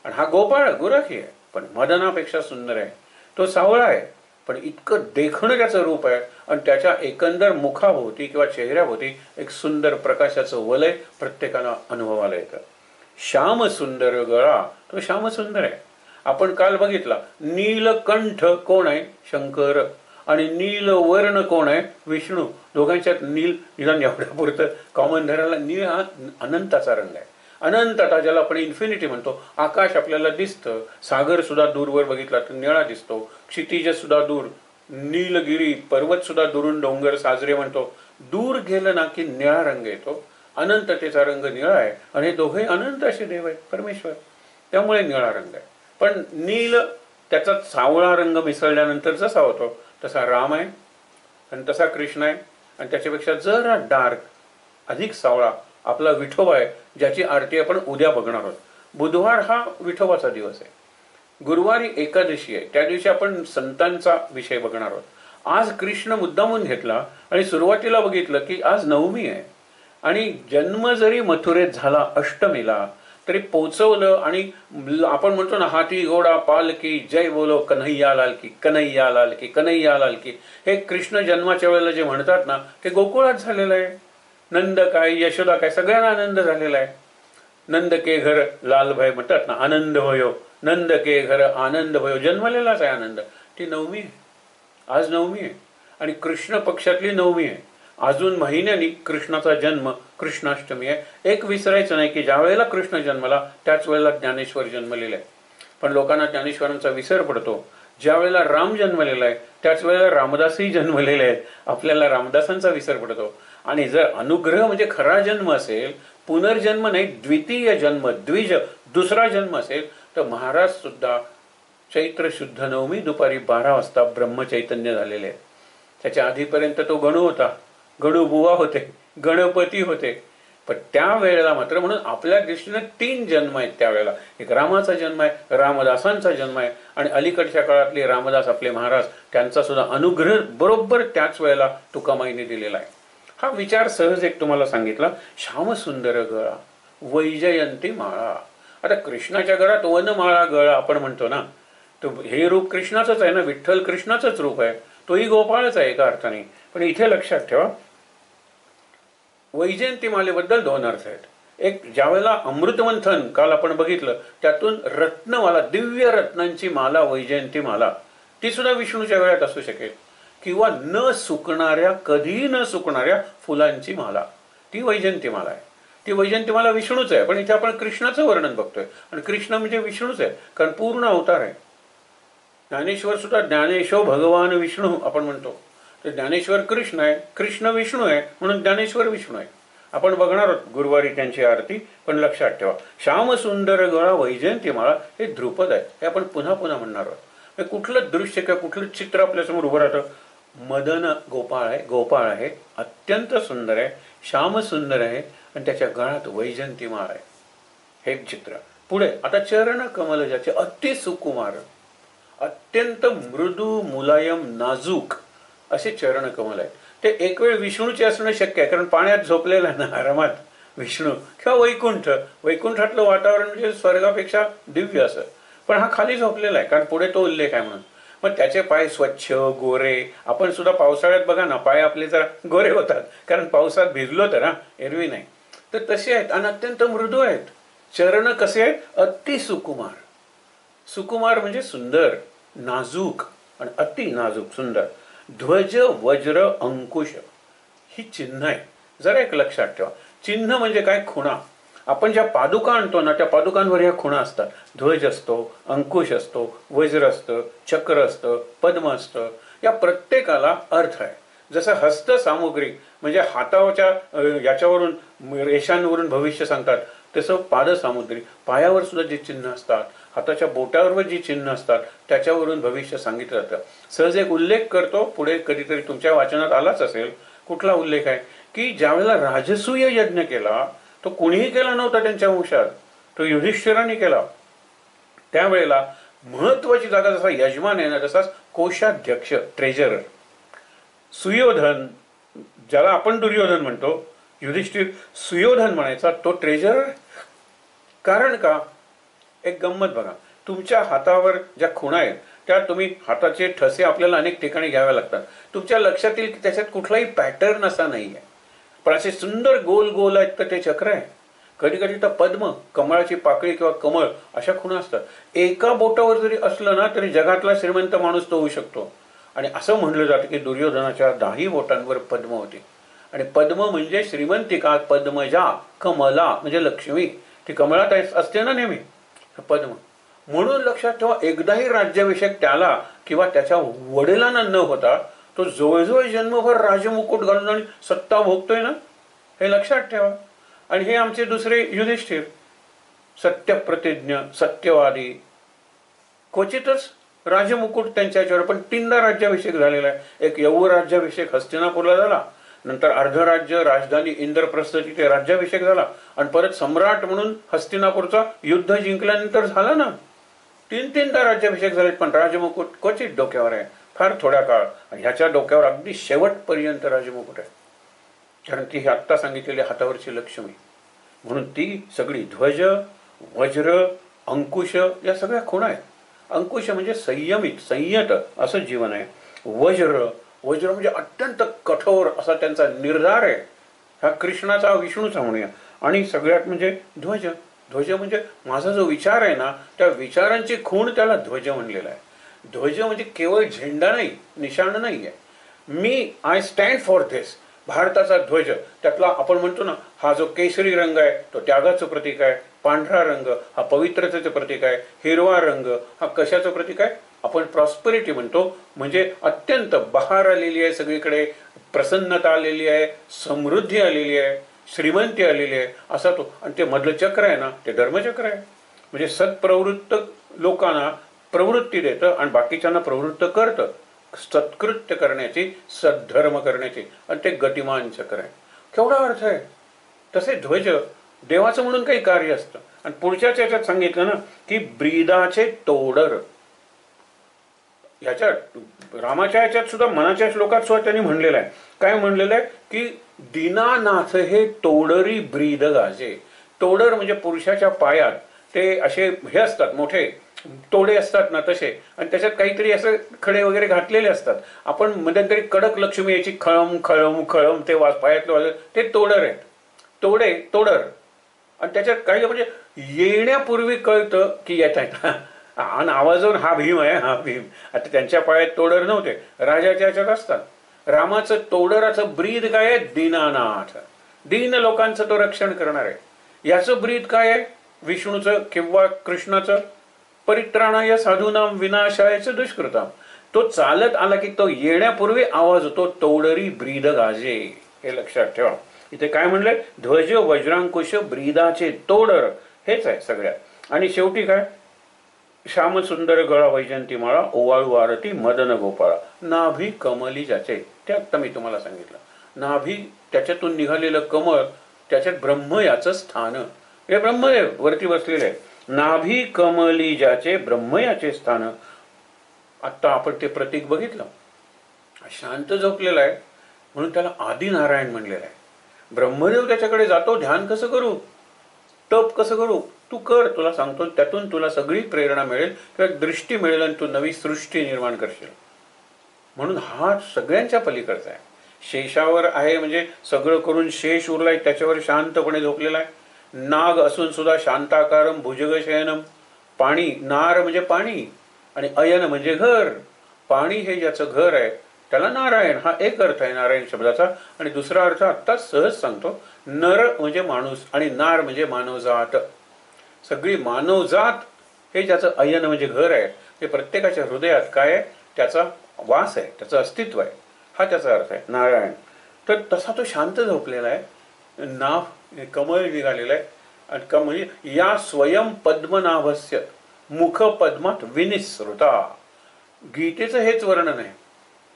आणि हा गोपाळ गुराखी आहे, पण मदनापेक्षा सुंदर आहे. तो सावळा आहे, पण इतकं देखणं त्याचं रूप आहे. आणि त्याच्या एकंदर मुखाभोवती किंवा चेहऱ्याभोवती एक सुंदर प्रकाशाचं वलय प्रत्येकाला अनुभवाला येतं. श्याम सुंदर गळा, तो श्याम सुंदर आहे. आपण काल बघितला, नीलकंठ कोण आहे? शंकर. आणि नीलवर्ण कोण आहे? विष्णू. दोघांच्यात नील, निदान एवढ्यापुरतं कॉमन धरायला, नील हा अनंताचा रंग आहे. अनंतता, ज्याला आपण इन्फिनिटी म्हणतो. आकाश आपल्याला दिसतं, सागर सुद्धा दूरवर बघितला तर निळा दिसतो, क्षितिज सुद्धा दूर, नीलगिरी पर्वत सुद्धा दुरून डोंगर साजरे म्हणतो. दूर गेलं ना की निळा रंग येतो. अनंततेचा रंग निळा आहे आणि हे दोघे अनंत असे देव आहेत, परमेश्वर, त्यामुळे निळा रंग आहे. पण नील, त्याचा सावळा रंग मिसळल्यानंतर जसा होतो तसा राम आहे आणि तसा कृष्ण आहे. आणि त्याच्यापेक्षा जरा डार्क, अधिक सावळा आपला विठोबा आहे, ज्याची आरती आपण उद्या बघणार आहोत. बुधवार हा विठोबाचा दिवस आहे, गुरुवारी एकादशी आहे, त्या दिवशी आपण संतांचा विषय बघणार आहोत. आज कृष्ण मुद्दामून घेतला आणि सुरुवातीला बघितलं की आज नवमी आहे. आणि जन्म जरी मथुरेत झाला अष्टमीला, तरी पोचवलं. आणि आपण म्हणतो ना, हाती घोडा पालकी जय बोलो कन्हैया लाल की, कन्हैया लाल की, कन्हैया लाल की. हे कृष्ण जन्माच्या वेळेला जे म्हणतात ना, ते गोकुळात झालेलं आहे. नंद काय, यशोदा काय, सगळ्यांना आनंद झालेला आहे. नंद के घर लाल भय म्हणतात ना, आनंद भयो, नंद के घर आनंद भयो, जन्मलेलाच आहे आनंद. ती नवमी आहे, आज नवमी आहे आणि कृष्ण पक्षातली नवमी आहे. अजून महिन्यानी कृष्णाचा जन्म कृष्णाष्टमी आहे. एक विसरायचं नाही की ज्या वेळेला कृष्ण जन्मला त्याच वेळेला ज्ञानेश्वर जन्मलेला आहे. पण लोकांना ज्ञानेश्वरांचा विसर पडतो. ज्या वेळेला राम जन्मलेला आहे त्याच वेळेला रामदासही जन्मलेले आहेत, आपल्याला रामदासांचा विसर पडतो. आणि जर अनुग्रह म्हणजे खरा जन्म असेल, पुनर्जन्म नाही, द्वितीय जन्म, द्विज, दुसरा जन्म असेल, तर महाराज सुद्धा चैत्र शुद्ध नवमी दुपारी 12 वाजता ब्रह्मचैतन्य झालेले आहेत. त्याच्या आधीपर्यंत तो गणू होता, गणू बुवा होते, गणपती होते. पण त्यावेळेला मात्र, म्हणून आपल्या दृष्टीने 3 जन्म आहेत त्यावेळेला. एक रामाचा जन्म आहे, रामदासांचा जन्म आहे, आणि अलीकडच्या काळातले रामदास आपले महाराज, त्यांचा सुद्धा अनुग्रह बरोबर त्याच वेळेला तुकामाईने दिलेला आहे. हा विचार सहज एक तुम्हाला सांगितला. श्यामसुंदर गळा, वैजयंती माळा. आता कृष्णाच्या गळात वनमाळा गळा आपण म्हणतो ना, तो हे रूप कृष्णाचंच आहे ना, विठ्ठल कृष्णाचंच रूप आहे, तोही गोपाळच आहे एका अर्थाने. पण इथे लक्षात ठेवा, वैजयंती मालेबद्दल 2 अर्थ आहेत. एक, ज्यावेळेला अमृतमंथन काल आपण बघितलं, त्यातून रत्नमाला, दिव्य रत्नांची माला, वैजयंती माला, ती सुद्धा विष्णूच्या गळ्यात असू शकेल. किंवा न सुकणाऱ्या, कधीही न सुकणाऱ्या फुलांची माला, ती वैजयंती माला आहे. ती वैजयंती माला विष्णूच आहे, पण इथे आपण कृष्णाचं वर्णन बघतोय. आणि कृष्ण म्हणजे विष्णूच आहे, कारण पूर्ण अवतार आहे. ज्ञानेश्वर सुद्धा ज्ञानेश्वर भगवान विष्णू आपण म्हणतो. तर ज्ञानेश्वर कृष्ण आहे, कृष्ण विष्णू आहे, म्हणून ज्ञानेश्वर विष्णू आहे. आपण बघणार आहोत गुरुवारी त्यांची आरती. पण लक्षात ठेवा, श्याम सुंदर गळा वैजयंती माळा हे ध्रुपद आहे. हे आपण पुन्हा पुन्हा म्हणणार आहोत. कुठलं दृश्य किंवा कुठलं चित्र आपल्यासमोर उभं राहतं? मदन गोपाळ आहे, गोपाळ आहे, अत्यंत सुंदर आहे, श्याम सुंदर आहे, आणि त्याच्या गळात वैजयंती माळ आहे. हे चित्र. पुढे आता चरण कमल ज्याचे अति सुकुमार, अत्यंत मृदू मुलायम नाजूक असे चरण कमल आहे. ते एक वेळ विष्णूचे असणं शक्य आहे, कारण पाण्यात झोपलेला ना आरामात विष्णू, किंवा वैकुंठ. वैकुंठातलं वातावरण म्हणजे स्वर्गापेक्षा दिव्य असं. पण हा खाली झोपलेला आहे, कारण पुढे तो उल्लेख आहे म्हणून. मग त्याचे पाय स्वच्छ गोरे. आपण सुद्धा पावसाळ्यात बघा ना, पाय आपले जरा गोरे होतात, कारण पावसात भिजलो तर, एरवी नाही. तर तसे आहेत आणि अत्यंत मृदू आहेत. चरण कसे आहेत? अति सुकुमार. सुकुमार म्हणजे सुंदर, नाजूक आणि अति नाजूक सुंदर. ध्वज वज्र अंकुश ही चिन्ह आहे. जरा एक लक्षात ठेवा, चिन्ह म्हणजे काय? खुणा. आपण ज्या पादुका आणतो ना, त्या पादुकांवर ह्या खुणा असतात. ध्वज असतो, अंकुश असतो, वज्र असतं, चक्र असतं, पद्म असतं. या प्रत्येकाला अर्थ आहे. जसं हस्त सामुग्री म्हणजे हातावरच्या याच्यावरून रेषांवरून भविष्य सांगतात, तसं पाद सामुग्री पायावर सुद्धा जे चिन्ह असतात, हाताच्या बोटावर जी चिन्ह असतात, त्याच्यावरून भविष्य सांगितलं जातं. सहज एक उल्लेख करतो, पुढे कधीतरी तुमच्या वाचनात आलाच असेल. कुठला उल्लेख आहे? की ज्यावेळेला राजसूय यज्ञ केला, तो कोणीही केला नव्हता त्यांच्या वंशात, तो युधिष्ठिराने केला. त्यावेळेला महत्वाची जागा जसा यजमान आहे ना, तसाच कोषाध्यक्ष ट्रेजरर. सुयोधन, ज्याला आपण दुर्योधन म्हणतो, युधिष्ठिर सुयोधन म्हणायचा, तो ट्रेजरर. कारण का? एक गंमत बघा, तुमच्या हातावर ज्या खुणा आहेत त्या तुम्ही हाताचे ठसे आपल्याला अनेक ठिकाणी घ्यावे लागतात. तुमच्या लक्षात येईल की त्याच्यात कुठलाही पॅटर्न असा नाही आहे, पण असे सुंदर गोल गोल आहेत तर ते चक्र आहे. कधी कधी तर पद्म, कमळाची पाकळी किंवा कमळ अशा खुणा असतात. एका बोटावर जरी असलं ना तरी जगातला श्रीमंत माणूस तो होऊ शकतो. आणि असं म्हणलं जातं की दुर्योधनाच्या 10 बोटांवर पद्म होते. आणि पद्म म्हणजे श्रीमंतिका. पद्मजा, कमला म्हणजे लक्ष्मी, ती कमळात असते ना नेहमी, पद्म. म्हणून लक्षात ठेवा, एकदाही राज्याभिषेक त्याला किंवा त्याच्या वडिलांना न होता तो जवळजवळ जन्मभर राजमुकुट घालून आणि सत्ता भोगतोय ना, हे लक्षात ठेवा. आणि हे आमचे दुसरे युधिष्ठिर, सत्यप्रतिज्ञ, सत्यवादी. क्वचितच राजमुकुट त्यांच्यावर, पण 3दा राज्याभिषेक झालेला आहे. एक यौव राज्याभिषेक हस्तिनापूरला झाला, नंतर अर्धराज्य राजधानी इंद्रप्रस्थ तिथे राज्याभिषेक झाला, आणि परत सम्राट म्हणून हस्तिनापूरचा युद्ध जिंकल्यानंतर झाला ना. 3-3दा राज्याभिषेक झालेत, पण राजमुकुट क्वचित डोक्यावर आहे, फार थोड्या काळ. आणि ह्याच्या डोक्यावर अगदी शेवटपर्यंत राजमुकुट आहे, कारण ती आत्ता सांगितलेली हातावरची लक्ष्मी. म्हणून ती सगळी ध्वज, वज्र, अंकुश या सगळ्या खुणा आहेत. अंकुश म्हणजे संयमित, संयत असं जीवन आहे. वज्र, वज्र म्हणजे अत्यंत कठोर असा त्यांचा निर्धार आहे. हा कृष्णाचा, विष्णूचा म्हणूया. आणि सगळ्यात म्हणजे ध्वज. ध्वज म्हणजे माझा जो विचार आहे ना, त्या विचारांची खूण, त्याला ध्वज म्हणलेला आहे. ध्वज म्हणजे केवळ झेंडा नाही, निशाण नाही आहे. मी आय स्टँड फॉर धिस. भारताचा ध्वज, त्यातला आपण म्हणतो ना, हा जो केशरी रंग आहे तो त्यागाचं प्रतीक आहे. पांढरा रंग हा पवित्रतेचं प्रतीक आहे. हिरवा रंग हा कशाचं प्रतीक आहे? आपण प्रॉस्पेरिटी म्हणतो, म्हणजे अत्यंत बहार आलेली आहे, सगळीकडे प्रसन्नता आलेली आहे, समृद्धी आलेली आहे, श्रीमंती आलेली आहे, असा तो. आणि ते मधलं चक्र आहे ना, ते धर्मचक्र आहे. म्हणजे सत्प्रवृत्त लोकांना प्रवृत्ती देतं आणि बाकीच्यांना प्रवृत्त करतं, सत्कृत्य करण्याची, सद्धर्म करण्याची. आणि ते गतिमान चक्र आहे. केवढा अर्थ आहे. तसे ध्वज देवाचं म्हणून काही कार्य असतं. आणि पुढच्याच याच्यात सांगितलं ना की ब्रीदाचे तोडर. ह्याच्यात रामाच्या याच्यात सुद्धा, मनाच्या श्लोकात सुद्धा त्यांनी म्हणलेलं आहे. काय म्हणलेलं आहे? की दीनानाथ हे तोडरी ब्रीद गाजे. तोडर म्हणजे पुरुषाच्या पायात ते असे हे असतात, मोठे तोडे असतात ना तसे, आणि त्याच्यात काहीतरी असं खडे वगैरे घातलेले असतात. आपण मध्यंतरी कडक लक्ष्मी याची खळम खळम खळम ते पायातलं वाजत, ते तोडर आहेत. तोडे, तोडर. आणि त्याच्यात काही म्हणजे येण्यापूर्वी कळतं की येत आहेत, आणि आवाजावर हा भीम आहे, हा भीम. आता त्यांच्या पायात तोडर नव्हते, राजाच्या याच्यात असतात. रामाचं तोडराचं ब्रीद काय आहे? दीनानाथ. दीन लोकांचं तो रक्षण करणार आहे. याचं ब्रीद काय आहे? विष्णूचं किंवा कृष्णाचं? परित्राणाय साधूनाम विनाशायच दुष्कृताम. तो चालत आला की तो येण्यापूर्वी आवाज होतो, तोडरी ब्रीद गाजे. हे लक्षात ठेवा. इथे काय म्हणलंय? ध्वज वज्रांकुश ब्रीदाचे तोडर, हेच आहे सगळ्यात. आणि शेवटी काय? श्याम सुंदर गळा वैजंती माळा, ओवाळू आरती मदन गोपाळा, नाभी कमली ज्याचे. ते आत्ता मी तुम्हाला सांगितलं. नाभी, त्याच्यातून निघालेलं कमळ, त्याच्यात ब्रह्म याचं स्थान. हे ब्रह्मदेव वरती बसलेले आहे. नाभी कमली ज्याचे ब्रह्म याचे स्थान. आत्ता आपण ते प्रतीक बघितलं. शांत झोपलेला आहे म्हणून त्याला आदिनारायण म्हणलेलं आहे. ब्रह्मदेव त्याच्याकडे जातो. ध्यान कसं करू, तप कसं करू, तू कर, तुला सांगतो. त्यातून तुला सगळी प्रेरणा मिळेल किंवा दृष्टी मिळेल आणि तू नवी सृष्टी निर्माण करशील. म्हणून हा सगळ्यांच्या पलीकडचा आहे. शेषावर आहे म्हणजे सगळं करून शेष उरलाय, त्याच्यावर शांतपणे झोपलेला आहे. नाग असून सुद्धा शांताकारम भुजगशयनम. पाणी, नार म्हणजे पाणी आणि अयन म्हणजे घर. पाणी हे ज्याचं घर आहे त्याला नारायण, हा एक अर्थ आहे नारायण शब्दाचा. आणि दुसरा अर्थ आत्ता सहज सांगतो. नर म्हणजे माणूस आणि नार म्हणजे मानवजात. सगळी मानवजात हे ज्याचं अयन म्हणजे घर आहे, ते प्रत्येकाच्या हृदयात काय आहे, त्याचा वास आहे, त्याचं अस्तित्व आहे, हा त्याचा अर्थ आहे नारायण. तर तसा तो शांत झोपलेला आहे. नाभ कमळ निघालेलं आहे. आणि म्हणजे या स्वयं पद्मनाभस्य मुख पद्मात विनिसृता. गीतेचं हेच वर्णन आहे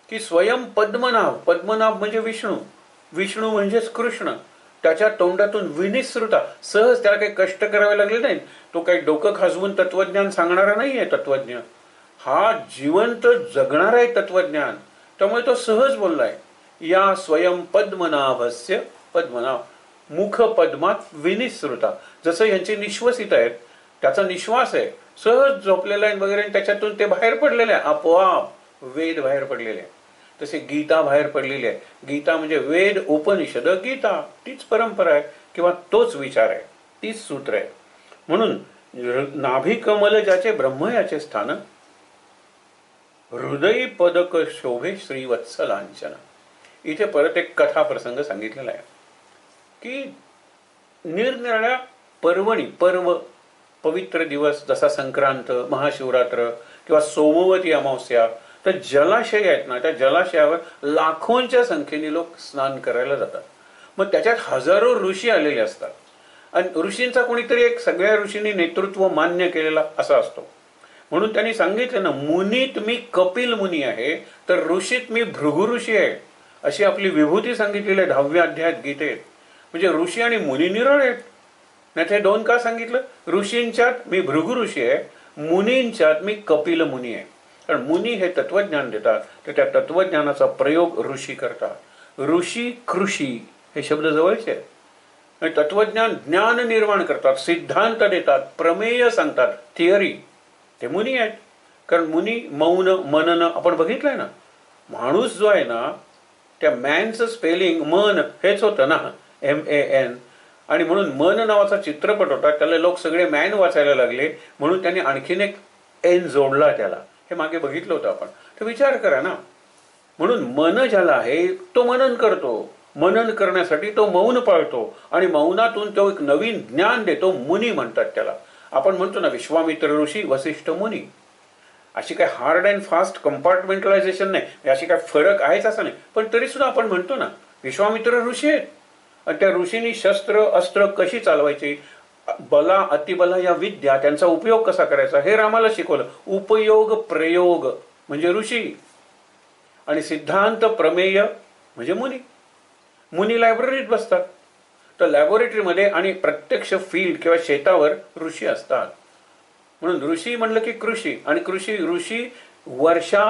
की स्वयं पद्मनाभ. पद्मनाभ म्हणजे विष्णू, विष्णू म्हणजेच कृष्ण. त्याच्या तोंडातून विनिसृता, सहज, त्याला काही कष्ट करावे लागले नाही. तो काही डोकं खाजवून तत्वज्ञान सांगणारा नाही आहे. तत्वज्ञ हा जिवंत जगणारा आहे तत्वज्ञान. त्यामुळे तो सहज बोललाय. या स्वयं पद्मनाभस्य, पद्मनाभ मुख पद्मात विनिसृता. जसं यांचे निश्वसित आहेत, त्याचा निश्वास आहे, सहज झोपलेला आहे वगैरे, त्याच्यातून ते बाहेर पडलेले आहे. आपोआप वेद बाहेर पडलेले आहे. तसे गीता बाहेर पडलेली आहे. गीता म्हणजे वेद, उपनिषद, गीता, तीच परंपरा आहे किंवा तोच विचार आहे, तीच सूत्र आहे. म्हणून नाभी कमल ज्याचे ब्रह्म याचे स्थान, हृदय पदक शोभे श्रीवत्सलांचन. इथे परत एक कथा प्रसंग सांगितलेला आहे की निरनिराळ्या पर्वणी, पर्व पवित्र दिवस जसा संक्रांत, महाशिवरात्र किंवा सोमवती अमावस्या, तर जलाशय आहेत ना, त्या जलाशयावर लाखोंच्या संख्येने लोक स्नान करायला जातात. मग त्याच्यात हजारो ऋषी आलेले असतात. आणि ऋषींचा कोणीतरी एक सगळ्या ऋषींनी नेतृत्व मान्य केलेला असा असतो. म्हणून त्यांनी सांगितलं ना, मुनीत मी कपिल मुनी आहे, तर ऋषीत मी भृगु ऋषी आहे, अशी आपली विभूती सांगितलेली आहे 10व्या अध्यायात गीतेत. म्हणजे ऋषी आणि मुनी निराळे आहेत. नाही ते दोन का सांगितलं? ऋषींच्यात मी भृगु ऋषी आहे, मुनींच्यात मी कपिल मुनी आहे. कारण मुनी हे तत्वज्ञान देतात, तर त्या तत्वज्ञानाचा प्रयोग ऋषी करतात. ऋषी कृषी हे शब्द जवळचे आहेत. आणि तत्वज्ञान ज्ञान निर्माण करतात, सिद्धांत देतात, प्रमेय सांगतात, थिअरी, ते मुनी आहेत. कारण मुनी मौन मनन आपण बघितलंय ना. माणूस जो आहे ना, त्या मॅनचं स्पेलिंग मन हेच होतं ना, MAN. आणि म्हणून मन नावाचा चित्रपट होता, त्याला लोक सगळे मॅन वाचायला लागले, म्हणून त्यांनी आणखीन एक N जोडला त्याला. हे मागे बघितलं होतं आपण. तर विचार करा ना. म्हणून मन ज्याला आहे तो मनन करतो, मनन करण्यासाठी तो मौन पाळतो आणि मौनातून तो एक नवीन ज्ञान देतो. मुनी म्हणतात त्याला. आपण म्हणतो ना विश्वामित्र ऋषी, वसिष्ठ मुनी. अशी काय हार्ड अँड फास्ट कंपार्टमेंटलायझेशन नाही, अशी काय फरक आहेच असं नाही. पण तरी सुद्धा आपण म्हणतो ना विश्वामित्र ऋषी आहेत. आणि त्या ऋषींनी शस्त्र अस्त्र कशी चालवायची, बला अतिबला या विद्या, त्यांचा उपयोग कसा करायचा हे रामाला शिकवलं. उपयोग प्रयोग म्हणजे ऋषी आणि सिद्धांत प्रमेय म्हणजे मुनी. मुनी लायब्ररीत बसतात. तर लॅबोरेटरीमध्ये आणि प्रत्यक्ष फील्ड किंवा शेतावर ऋषी असतात. म्हणून ऋषी म्हणलं की कृषी, आणि कृषी ऋषी वर्षा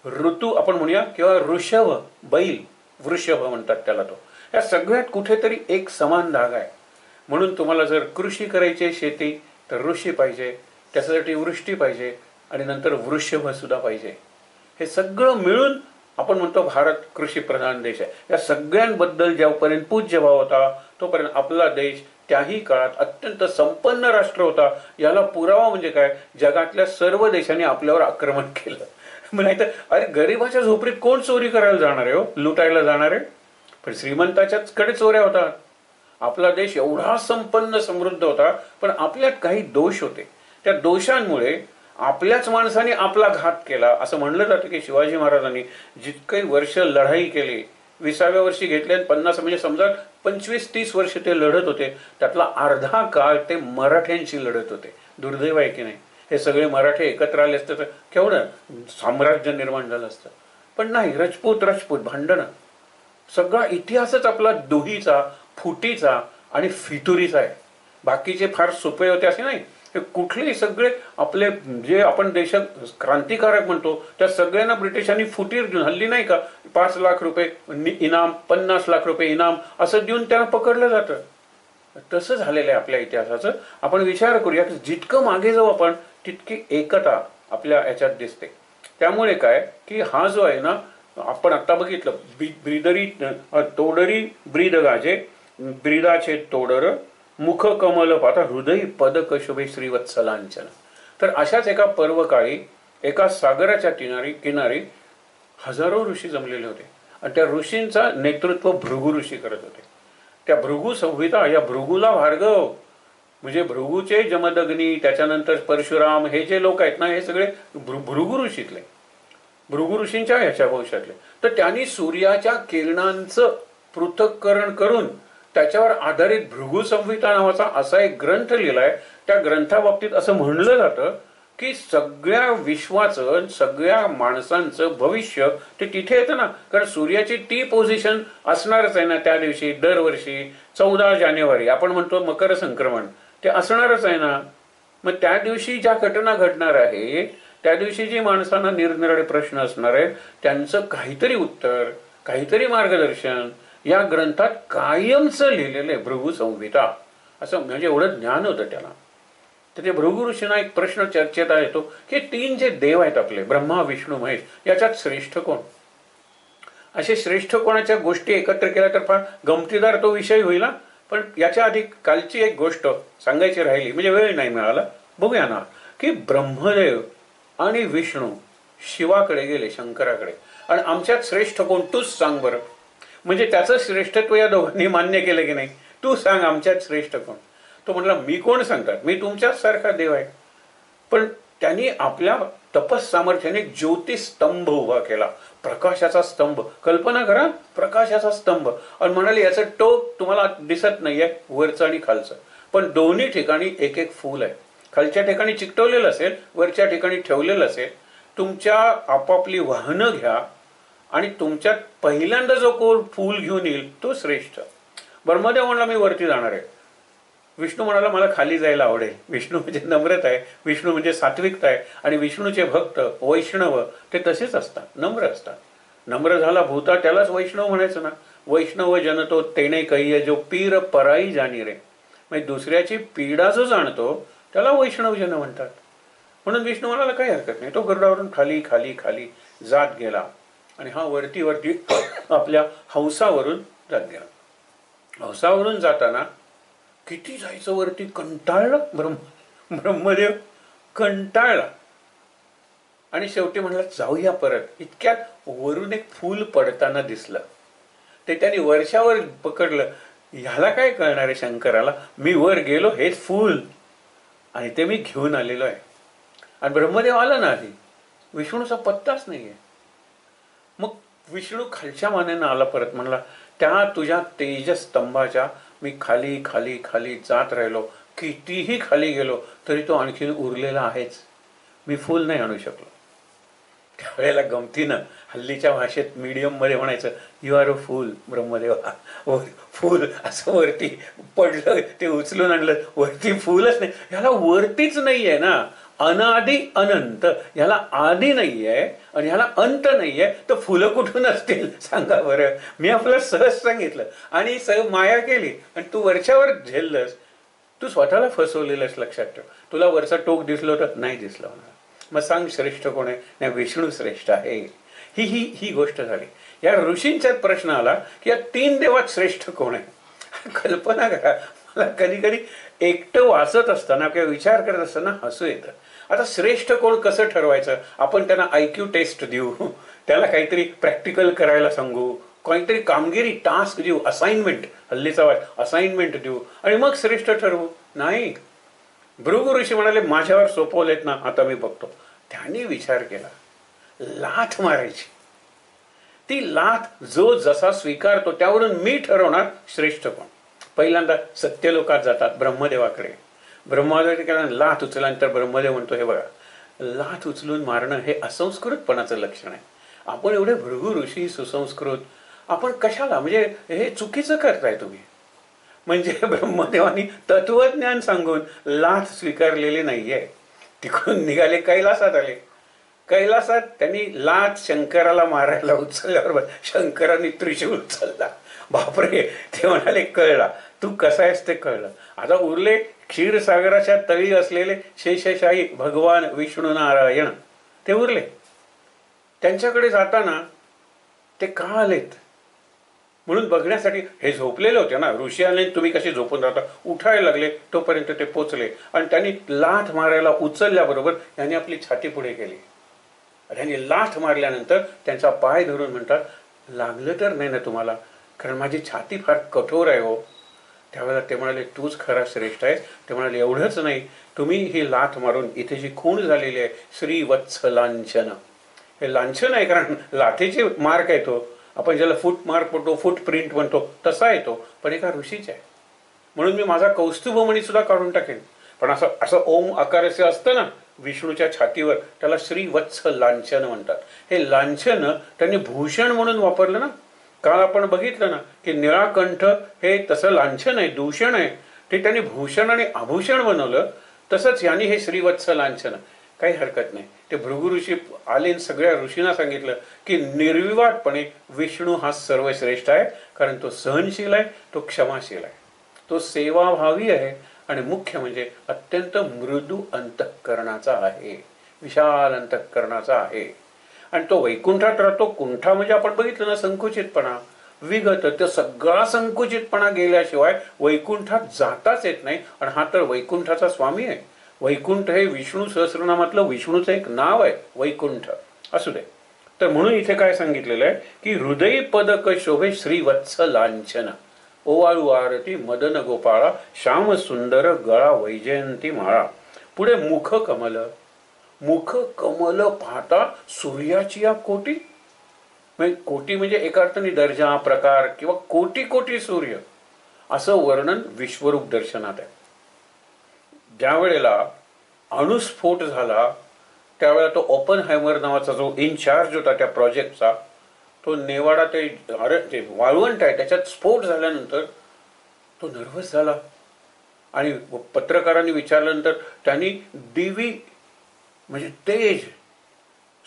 ऋतू आपण म्हणूया, किंवा ऋषभ बैल, वृषभ म्हणतात त्याला. तो या सगळ्यात कुठेतरी एक समान धागा आहे. म्हणून तुम्हाला जर कृषी करायची शेती तर ऋषी पाहिजे, त्याच्यासाठी वृष्टी पाहिजे आणि नंतर वृषभ सुद्धा पाहिजे. हे सगळं मिळून आपण म्हणतो भारत कृषी प्रधान देश आहे. या सगळ्यांबद्दल जेव्हापर्यंत पूज्यभाव होता तोपर्यंत आपला देश त्याही काळात अत्यंत संपन्न राष्ट्र होता. याला पुरावा म्हणजे काय, जगातल्या सर्व देशांनी आपल्यावर आक्रमण केलं. नाही तर अरे गरिबाच्या झोपडीत कोण चोरी करायला जाणार आहे हो, लुटायला जाणार आहे. पण श्रीमंताच्याच कडे चोऱ्या होतात. आपला देश एवढा संपन्न समृद्ध होता, पण आपल्यात काही दोष होते. त्या दोषांमुळे आपल्याच माणसाने आपला घात केला. असं म्हणलं जातं की शिवाजी महाराजांनी जितके वर्ष लढाई केली, 20व्या वर्षी घेतले आणि 50 म्हणजे समजा 25-30 वर्ष ते लढत होते, त्यातला अर्धा काळ ते मराठ्यांशी लढत होते. दुर्दैव आहे की नाही? हे सगळे मराठे एकत्र आले असते तर केवढं साम्राज्य निर्माण झालं असतं. पण नाही, राजपूत भांडणं, सगळा इतिहासच आपला दुहीचा, फुटीचा आणि फितुरीचा आहे. बाकीचे फार सोपे होते असे नाही. हे कुठलेही सगळे आपले जे आपण देशात क्रांतिकारक म्हणतो त्या सगळ्यांना ब्रिटिशांनी फुटीर देऊन, हल्ली नाही का 5 लाख रुपये इनाम, 50 लाख रुपये इनाम असं देऊन त्यांना पकडलं जातं. तसं झालेलं आहे आपल्या इतिहासाचं. आपण विचार करूया की जितकं मागे जाऊ आपण तितकी एकता आपल्या याच्यात दिसते. त्यामुळे काय की हा जो आहे ना, आपण आता बघितलं ब्रिदरी तोडरी ब्रीद गाजे ब्रीदाचे तोडर मुख कमल पाता हृदय पदक शुभे श्रीवत्सलांचन. तर अशाच एका पर्वकाळी एका सागराच्या किनारी हजारो ऋषी जमलेले होते आणि त्या ऋषींचा नेतृत्व भृगु ऋषी करत होते. त्या भृगु संहिता, या भृगुला भार्गव म्हणजे भृगूचे जमदग्नी, त्याच्यानंतर परशुराम, हे जे लोक आहेत ना हे सगळे भृगु ऋषीतले, भृगु ऋषींच्या ह्याच्या वंशातले. तर त्यांनी सूर्याच्या किरणांचं पृथक्करण करून त्याच्यावर आधारित भृगु संहिता नावाचा असा एक ग्रंथ लिहिलाय. त्या ग्रंथाबाबतीत असं म्हणलं जातं की सगळ्या विश्वाचं, सगळ्या माणसांचं भविष्य ते तिथे येतं ना. कारण सूर्याची ती पोझिशन असणारच आहे ना त्या दिवशी. दरवर्षी 14 जानेवारी आपण म्हणतो मकर संक्रमण, ते असणारच आहे ना. मग त्या दिवशी ज्या घटना घडणार आहे, त्या दिवशी जी माणसांना निरनिराळे प्रश्न असणार आहे, त्यांचं काहीतरी उत्तर, काहीतरी मार्गदर्शन या ग्रंथात कायमचं लिहिलेलं आहे. भृगु संहिता असं म्हणजे एवढं ज्ञान होतं त्याला. तर ते भृगु ऋषींना एक प्रश्न चर्चेत येतो की 3 जे देव आहेत आपले, ब्रह्मा विष्णू महेश, याच्यात श्रेष्ठ कोण? असे श्रेष्ठ कोणाच्या गोष्टी एकत्र केल्या तर फार गमतीदार तो विषय होईल. पण याच्या आधी कालची एक गोष्ट सांगायची राहिली, म्हणजे वेळ नाही मिळाला. बघूया ना की ब्रह्मदेव आणि विष्णू शिवाकडे गेले, शंकराकडे, आणि आमच्यात श्रेष्ठ कोण तूच सांग बरं. म्हणजे त्याचं श्रेष्ठत्व या दोघांनी मान्य केलं की नाही? तू सांग आमच्यात श्रेष्ठ कोण? तो म्हटला मी कोण सांगतात, मी तुमच्याच सारखा देव आहे. पण त्यांनी आपल्या तपस सामर्थ्याने ज्योतिस्तंभ उभा केला, प्रकाशाचा स्तंभ. कल्पना करा, प्रकाशाचा स्तंभ. आणि म्हणाले याचं टोक तुम्हाला दिसत नाहीये, वरचं आणि खालचं, पण दोन्ही ठिकाणी एक एक फूल आहे. खालच्या ठिकाणी चिकटवलेलं असेल, वरच्या ठिकाणी ठेवलेलं असेल. तुमच्या आपापली वाहनं घ्या आणि तुमच्यात पहिल्यांदा जो कोण फूल घेऊन येईल तो श्रेष्ठ. ब्रह्मदेव म्हणला मी वरती जाणार आहे. विष्णू म्हणाला मला खाली जायला आवडेल. विष्णू म्हणजे नम्रता आहे, विष्णू म्हणजे सात्विकता आहे. आणि विष्णूचे भक्त वैष्णव ते तसेच असतात, नम्र असतात. नम्र झाला भूता त्यालाच वैष्णव म्हणायचं ना. वैष्णव जनतो तेने कहिये जो पीर पराई जाणी रे. म्हणजे दुसऱ्याची पीडा जो जाणतो त्याला वैष्णव जन म्हणतात. म्हणून विष्णू म्हणाला काही हरकत नाही. तो गरुडावरून खाली खाली खाली जात गेला आणि हा वरती वरती आपल्या हंसावरून जात गेला. हंसावरून जाताना किती जायचं वरती, कंटाळला ब्रह्मदेव, कंटाळला. आणि शेवटी म्हणला जाऊया परत. इतक्यात वरून एक फूल पडताना दिसलं. ते त्यांनी वर्षावर पकडलं. ह्याला काय कळणार आहे शंकराला, मी वर गेलो हेच फूल आणि ते मी घेऊन आलेलो आहे. आणि ब्रह्मदेव आला ना आधी, विष्णूचा पत्ताच नाहीये. मग विष्णू खालच्या मानेनं आला परत. म्हणला त्या तुझ्या तेजस्तंभाच्या मी खाली खाली खाली जात राहिलो, कितीही खाली गेलो तरी तो आणखीन उरलेला आहेच, मी फूल नाही आणू शकलो. त्यावेळेला गमतीनं हल्लीच्या भाषेत मीडियम मध्ये म्हणायचं यू आर अ फूल. ब्रह्मदेवा फूल असं वरती पडलं, ते उचलून आणलं, वरती फूलच नाही. ह्याला वरतीच नाहीये ना. अनादि अनंत, ह्याला आदि नाहीये आणि ह्याला अंत नाहीये, तर फुलं कुठून असतील सांगा बरं. मी आपलं सहज सांगितलं आणि माया केली आणि तू वरच्यावर झेललंस. तू स्वतःला फसवलेलंस, लक्षात ठेव. तुला वरचा टोक दिसलं तर नाही दिसलं मला. मग सांग श्रेष्ठ कोण आहे? नाही, विष्णू श्रेष्ठ आहे. ही ही ही गोष्ट झाली. या ऋषींच्यात प्रश्न आला की या 3 देवात श्रेष्ठ कोण आहे? कल्पना करा, मला कधी कधी एकटं वाचत असताना किंवा विचार करत असताना हसू येतं. आता श्रेष्ठ कोण कसं ठरवायचं? आपण त्यांना IQ टेस्ट देऊ, त्याला काहीतरी प्रॅक्टिकल करायला सांगू, काहीतरी कामगिरी टास्क देऊ, असाइनमेंट, हल्लीचा असाइनमेंट देऊ आणि मग श्रेष्ठ ठरवू? नाही. भृगु ऋषी म्हणाले माझ्यावर सोपवलेत ना, आता मी बघतो. त्यांनी विचार केला, लाथ मारायची. ती लाथ जो जसा स्वीकारतो त्यावरून मी ठरवणार श्रेष्ठ कोण. पहिल्यांदा सत्यलोकात जातात ब्रह्मदेवाकडे. ब्रह्मदेवाकडे लाथ उचलल्यानंतर ब्रह्मदेव म्हणतो, हे बघा, लाथ उचलून मारणं हे असंस्कृतपणाचं लक्षण आहे. आपण एवढे भृगु ऋषी सुसंस्कृत, आपण कशाला, म्हणजे हे चुकीचं करताय तुम्ही. म्हणजे ब्रह्मदेवानी तत्वज्ञान सांगून लाथ स्वीकारलेली नाहीये. तिकडून निघाले, कैलासात आले. कैलासात त्यांनी लाथ शंकराला मारायला उचलल्याबरोबर शंकरांनी त्रिशूळ उचलला. बापरे, ते म्हणाले कळला, तू कसा आहेस ते कळलं. आता उरले क्षीरसागराच्या तळी असलेले शेषशाही भगवान विष्णू नारायण, ते उरले. त्यांच्याकडे जाताना ते का आलेत म्हणून बघण्यासाठी. हे झोपलेले होते ना, ऋषी आले, तुम्ही कसे झोपून राहता. उठायला लागले तोपर्यंत ते पोचले आणि त्यांनी लाथ मारायला उचलल्याबरोबर त्यांनी आपली छाती पुढे केली. त्यांनी लाथ मारल्यानंतर त्यांचा पाय धरून म्हणतात, लागलं तर नाही ना तुम्हाला, कारण माझी छाती फार कठोर आहे हो. त्यावेळेला ते म्हणाले, तूच खरा श्रेष्ठ आहे. ते म्हणाले, एवढंच नाही, तुम्ही ही लाथ मारून इथे जी खूण झालेली आहे, श्रीवत्स लांछन, हे लांछन आहे. कारण लाथेचे मार्क आहे तो, आपण ज्याला फूट मार्क म्हणतो, फूट प्रिंट म्हणतो, तसा येतो, पण एका ऋषीच आहे. म्हणून मी माझा कौस्तुभमणी सुद्धा काढून टाकेन. पण असं असं ओम आकाराचे असतं ना विष्णूच्या छातीवर, त्याला श्रीवत्स लांछन म्हणतात. हे लांछन त्यांनी भूषण म्हणून वापरलं ना. काल आपण बघितलं ना की निळाकंठ हे तसं लांछन आहे, दूषण आहे, ते त्यांनी भूषण आणि आभूषण बनवलं. तसंच यांनी हे श्रीवत्स लांछन, काही हरकत नाही. ते भृगु ऋषी आले, सगळ्या ऋषींना सांगितलं की निर्विवादपणे विष्णू हा सर्वश्रेष्ठ आहे. कारण तो सहनशील आहे, तो क्षमाशील आहे, तो सेवाभावी आहे आणि मुख्य म्हणजे अत्यंत मृदू अंतःकरणाचा आहे, विशाल अंतःकरणाचा आहे. आणि तो वैकुंठात राहतो. कुंठा म्हणजे आपण बघितलं ना संकुचितपणा, विगत, तो सगळा संकुचितपणा गेल्याशिवाय वैकुंठात जाताच येत नाही. आणि हा तर वैकुंठाचा स्वामी आहे. वैकुंठ हे विष्णू सहस्रनामातलं विष्णूचं एक नाव आहे, वैकुंठ. असू दे. तर म्हणून इथे काय सांगितलेलं आहे की हृदय पदक शोभे श्रीवत्स लांछन, ओवाळू आरती मदन गोपाळा, श्याम सुंदर गळा वैजयंती माळा. पुढे मुख कमल. मुख कमल पाहता सूर्याची या कोटी, म्हणजे कोटी म्हणजे एका अर्थाने दर्जा, प्रकार किंवा कोटी कोटी सूर्य, असं वर्णन विश्वरूप दर्शनात आहे. ज्या वेळेला अणुस्फोट झाला त्यावेळेला तो ओपनहायमर नावाचा जो इन्चार्ज होता त्या प्रोजेक्टचा, तो नेवाडा ते वाळवंट आहे त्याच्यात स्फोट झाल्यानंतर तो नर्वस झाला. आणि पत्रकारांनी विचारल्यानंतर त्यांनी दिवी म्हणजे तेज,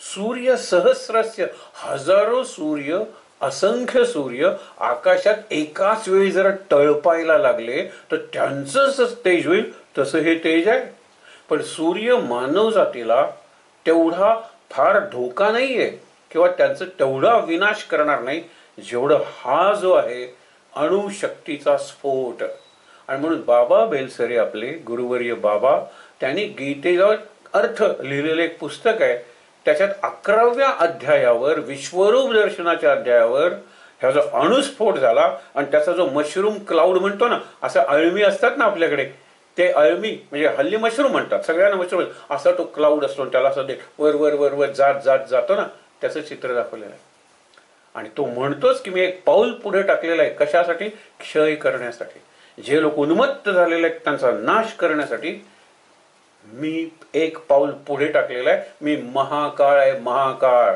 सूर्य सहस्रस्य, हजारो सूर्य, असंख्य सूर्य आकाशात एकाच वेळी जरा टळपायला लागले तर त्यांचं तेज होईल तसं हे तेज आहे. पण सूर्य मानव जातीला तेवढा फार धोका नाहीये किंवा त्यांचं तेवढा विनाश करणार नाही जेवढं हा जो आहे अणुशक्तीचा स्फोट. आणि म्हणून बाबा बेलसरे आपले गुरुवर्य बाबा, त्यांनी गीतेचा अर्थ लिहिलेलं एक पुस्तक आहे. त्याच्यात 11व्या अध्यायावर, विश्वरूप दर्शनाच्या अध्यायावर, ह्या जो अणुस्फोट झाला आणि त्याचा जो मशरूम क्लाउड म्हणतो ना, असं अळमी असतात ना आपल्याकडे, ते अळमी म्हणजे हल्ली मशरूम म्हणतात, सगळ्यांना मशरूम, असा तो क्लाउड असतो त्याला असं ते वर वर वर वर जात जात जातो ना, त्याचं चित्र दाखवलेलं आहे. आणि तो म्हणतोच की मी एक पाऊल पुढे टाकलेलं आहे. कशासाठी? क्षय करण्यासाठी. जे लोक उन्मत्त झालेले आहेत त्यांचा नाश करण्यासाठी मी एक पाऊल पुढे टाकलेलं आहे. मी महाकाळ आहे, महाकाळ,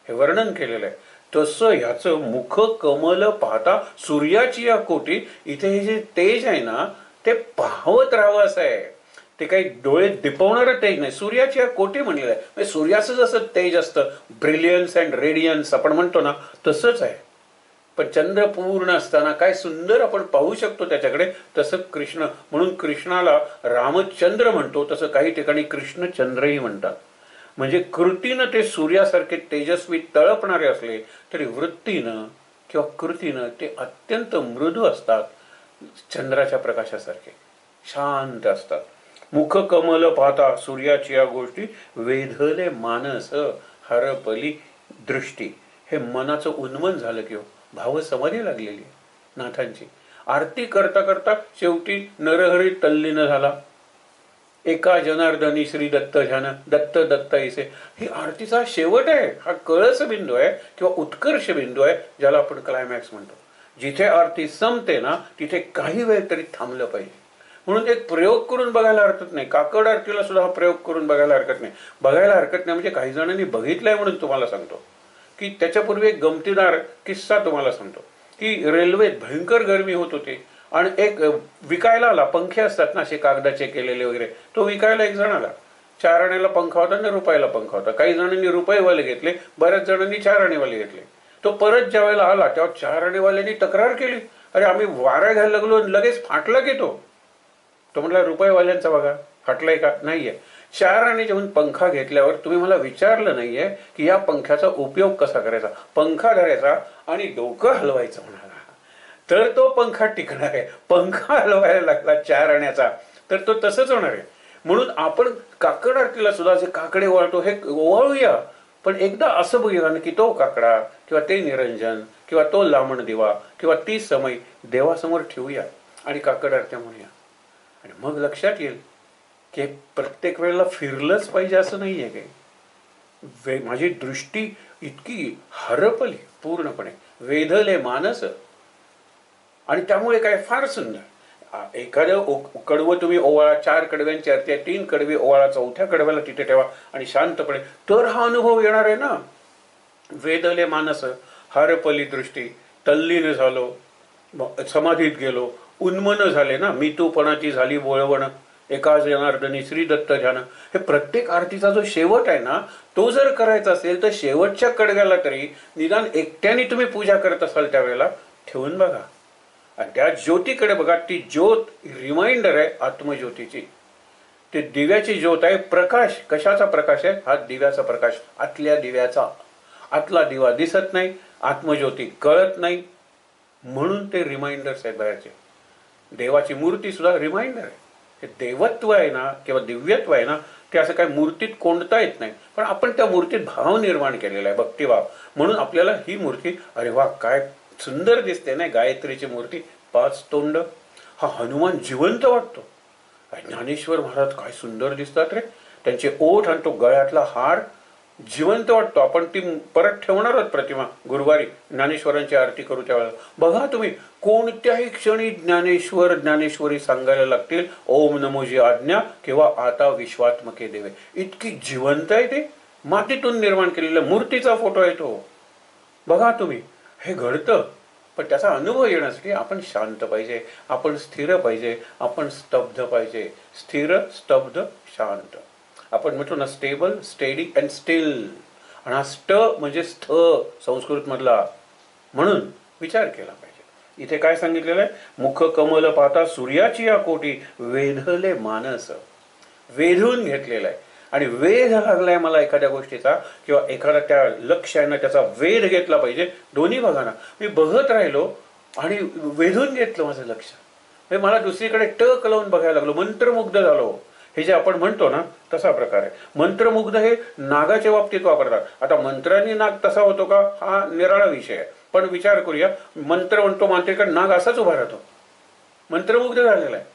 हे वर्णन केलेलं आहे. तसं ह्याचं मुख कमल पाहता सूर्याची या कोटी, इथे हे जे तेज आहे ना ते पाहत राहावं असं आहे. ते काही डोळे दिपवणारं तेज नाही, सूर्याची या कोटी म्हणलेलं आहे. म्हणजे सूर्याचं जसं तेज असतं, ब्रिलियन्स अँड रेडियन्स आपण म्हणतो ना, तसंच आहे. पण चंद्र पूर्ण असताना काय सुंदर आपण पाहू शकतो त्याच्याकडे, तसं कृष्ण. म्हणून कृष्णाला रामचंद्र म्हणतो, तसं काही ठिकाणी कृष्णचंद्रही म्हणतात. म्हणजे कृतीनं ते सूर्यासारखे तेजस्वी तळपणारे असले तरी वृत्तीनं किंवा कृतीनं ते अत्यंत मृदू असतात, चंद्राच्या प्रकाशासारखे शांत असतात. मुख कमल पाहता सूर्याची या गोष्टी, वेधले मानस हरपली दृष्टी. हे मनाचं उन्मन झालं की भाव समाधी लागलेली नाथांची. आरती करता करता शेवटी नरहरी तल्लीन झाला. एका जनार्दनी श्री दत्त ध्यान दत्त दत्त ऐसे, ही आरतीचा शेवट आहे, हा कळस बिंदू आहे किंवा उत्कर्ष बिंदू आहे, ज्याला आपण क्लायमॅक्स म्हणतो. जिथे आरती संपते ना तिथे काही वेळ तरी थांबलं पाहिजे. म्हणून एक प्रयोग करून बघायला हरकत नाही. काकड आरतीला सुद्धा हा प्रयोग करून बघायला हरकत नाही. बघायला हरकत नाही म्हणजे काही जणांनी बघितलंय म्हणून तुम्हाला सांगतो की त्याच्यापूर्वी एक गमतीदार किस्सा तुम्हाला सांगतो की रेल्वेत भयंकर गरमी होत होती आणि एक विकायला आला, पंखे असतात ना असे कागदाचे केलेले वगैरे, तो विकायला एक जण आला. 4 आण्याला पंखा होता आणि रुपयाला पंखा होता. काही जणांनी रुपयेवाले घेतले, बऱ्याच जणांनी 4 आणेवाले घेतले. तो परत ज्या वेळेला आला तेव्हा 4 आणेवाल्यांनी तक्रार केली, अरे आम्ही वारा घ्यायला लागलो लगेच फाटला की तो म्हटला रुपयेवाल्यांचा बघा फाटलाय का, नाहीये. 4 आणे जेव्हा पंखा घेतल्यावर तुम्ही मला विचारलं नाहीये की या पंख्याचा उपयोग कसा करायचा. पंखा धरायचा आणि डोकं हलवायचं म्हणाला तर तो पंखा टिकणार आहे. पंखा हलवायला लागला 4 आण्याचा तर तो तसंच होणार आहे. म्हणून आपण काकड आरतीला सुद्धा जे काकडे ओवाळतो हे ओवाळूया, पण एकदा असं बघूया ना की तो काकडा किंवा ते निरंजन किंवा तो लामण दिवा किंवा ती समय देवासमोर ठेवूया आणि काकड आरत्या म्हणूया. आणि मग लक्षात येईल की प्रत्येक वेळेला फिरलंच पाहिजे असं नाहीये काही. माझी दृष्टी इतकी हरपली पूर्णपणे, वेधले मानस. आणि त्यामुळे काय फार सुंदर एखादं कडवं तुम्ही ओवाळा, 4 कडव्यांची आरती आहे, 3 कडवे ओवाळा, 4थ्या कडव्याला तिथे ठेवा आणि शांतपणे, तर हा अनुभव येणार आहे ना. वेधले मानस, हरपली दृष्टी, तल्लीन झालो, समाधीत गेलो, उन्मन झाले ना, मितूपणाची झाली बोळवण, एका जनार्दनी श्री दत्त ध्यान. हे प्रत्येक आरतीचा जो शेवट आहे ना तो जर करायचा असेल तर शेवटच्या कडव्याला तरी निदान एकट्याने तुम्ही पूजा करत असाल त्यावेळेला ठेवून बघा. आणि त्या ज्योतीकडे बघा, ती ज्योत रिमाइंडर आहे आत्मज्योतीची. ते दिव्याची ज्योत आहे. प्रकाश कशाचा प्रकाश आहे? हा दिव्याचा प्रकाश, आतल्या दिव्याचा. आतला दिवा दिसत नाही, आत्मज्योती कळत नाही, म्हणून ते रिमाइंडर्स आहेत बाहेरचे. देवाची मूर्ती सुद्धा रिमाइंडर आहे. हे देवत्व आहे ना किंवा दिव्यत्व आहे ना ते असं काही मूर्तीत कोंडता येत नाही, पण आपण त्या मूर्तीत भाव निर्माण केलेला आहे, भक्तिभाव. म्हणून आपल्याला ही मूर्ती, अरे वा काय सुंदर दिसते नाही, गायत्रीची मूर्ती, 5 तोंड, हा हनुमान जिवंत वाटतो. ज्ञानेश्वर महाराज काय सुंदर दिसतात रे, त्यांचे ओठ आणि तो गळ्यातला हार जिवंत वाटतो. आपण ती परत ठेवणार आहोत प्रतिमा गुरुवारी ज्ञानेश्वरांची आरती करू त्यावेळेला. बघा तुम्ही कोणत्याही क्षणी ज्ञानेश्वर ज्ञानेश्वरी सांगायला लागतील, ओम नमोजी आज्ञा किंवा आता विश्वात्मके देवे. इतकी जिवंत आहे ते, मातीतून निर्माण केलेल्या मूर्तीचा फोटो आहे तो. बघा तुम्ही, हे घडतं. पण त्याचा अनुभव येण्यासाठी आपण शांत पाहिजे, आपण स्थिर पाहिजे, आपण स्तब्ध पाहिजे. स्थिर, स्तब्ध, शांत. आपण म्हणतो ना स्टेबल, स्टेडी अँड स्टिल. आणि हा स्ट म्हणजे स्थ संस्कृत मधला, म्हणून विचार केला पाहिजे. इथे काय सांगितलेलं आहे? मुख कमल पाहता सूर्याची या कोटी, वेधले मानस. वेधून घेतलेला आहे. आणि वेध लागलाय मला एखाद्या गोष्टीचा किंवा एखादा त्या लक्ष आहे ना त्याचा वेध घेतला पाहिजे. दोन्ही बघा ना, मी बघत राहिलो आणि वेधून घेतलं माझं लक्ष, मला दुसरीकडे टक लावून बघायला लागलो, मंत्रमुग्ध झालो. हे जे आपण म्हणतो ना तसा प्रकार आहे. मंत्रमुग्ध हे नागाच्या बाबतीत वापरतात. आता मंत्रांनी नाग तसा होतो का हा निराळा विषय आहे, पण विचार करूया. मंत्र म्हणतो मांत्रिक, नाग असाच उभा राहतो, मंत्रमुग्ध झालेला आहे.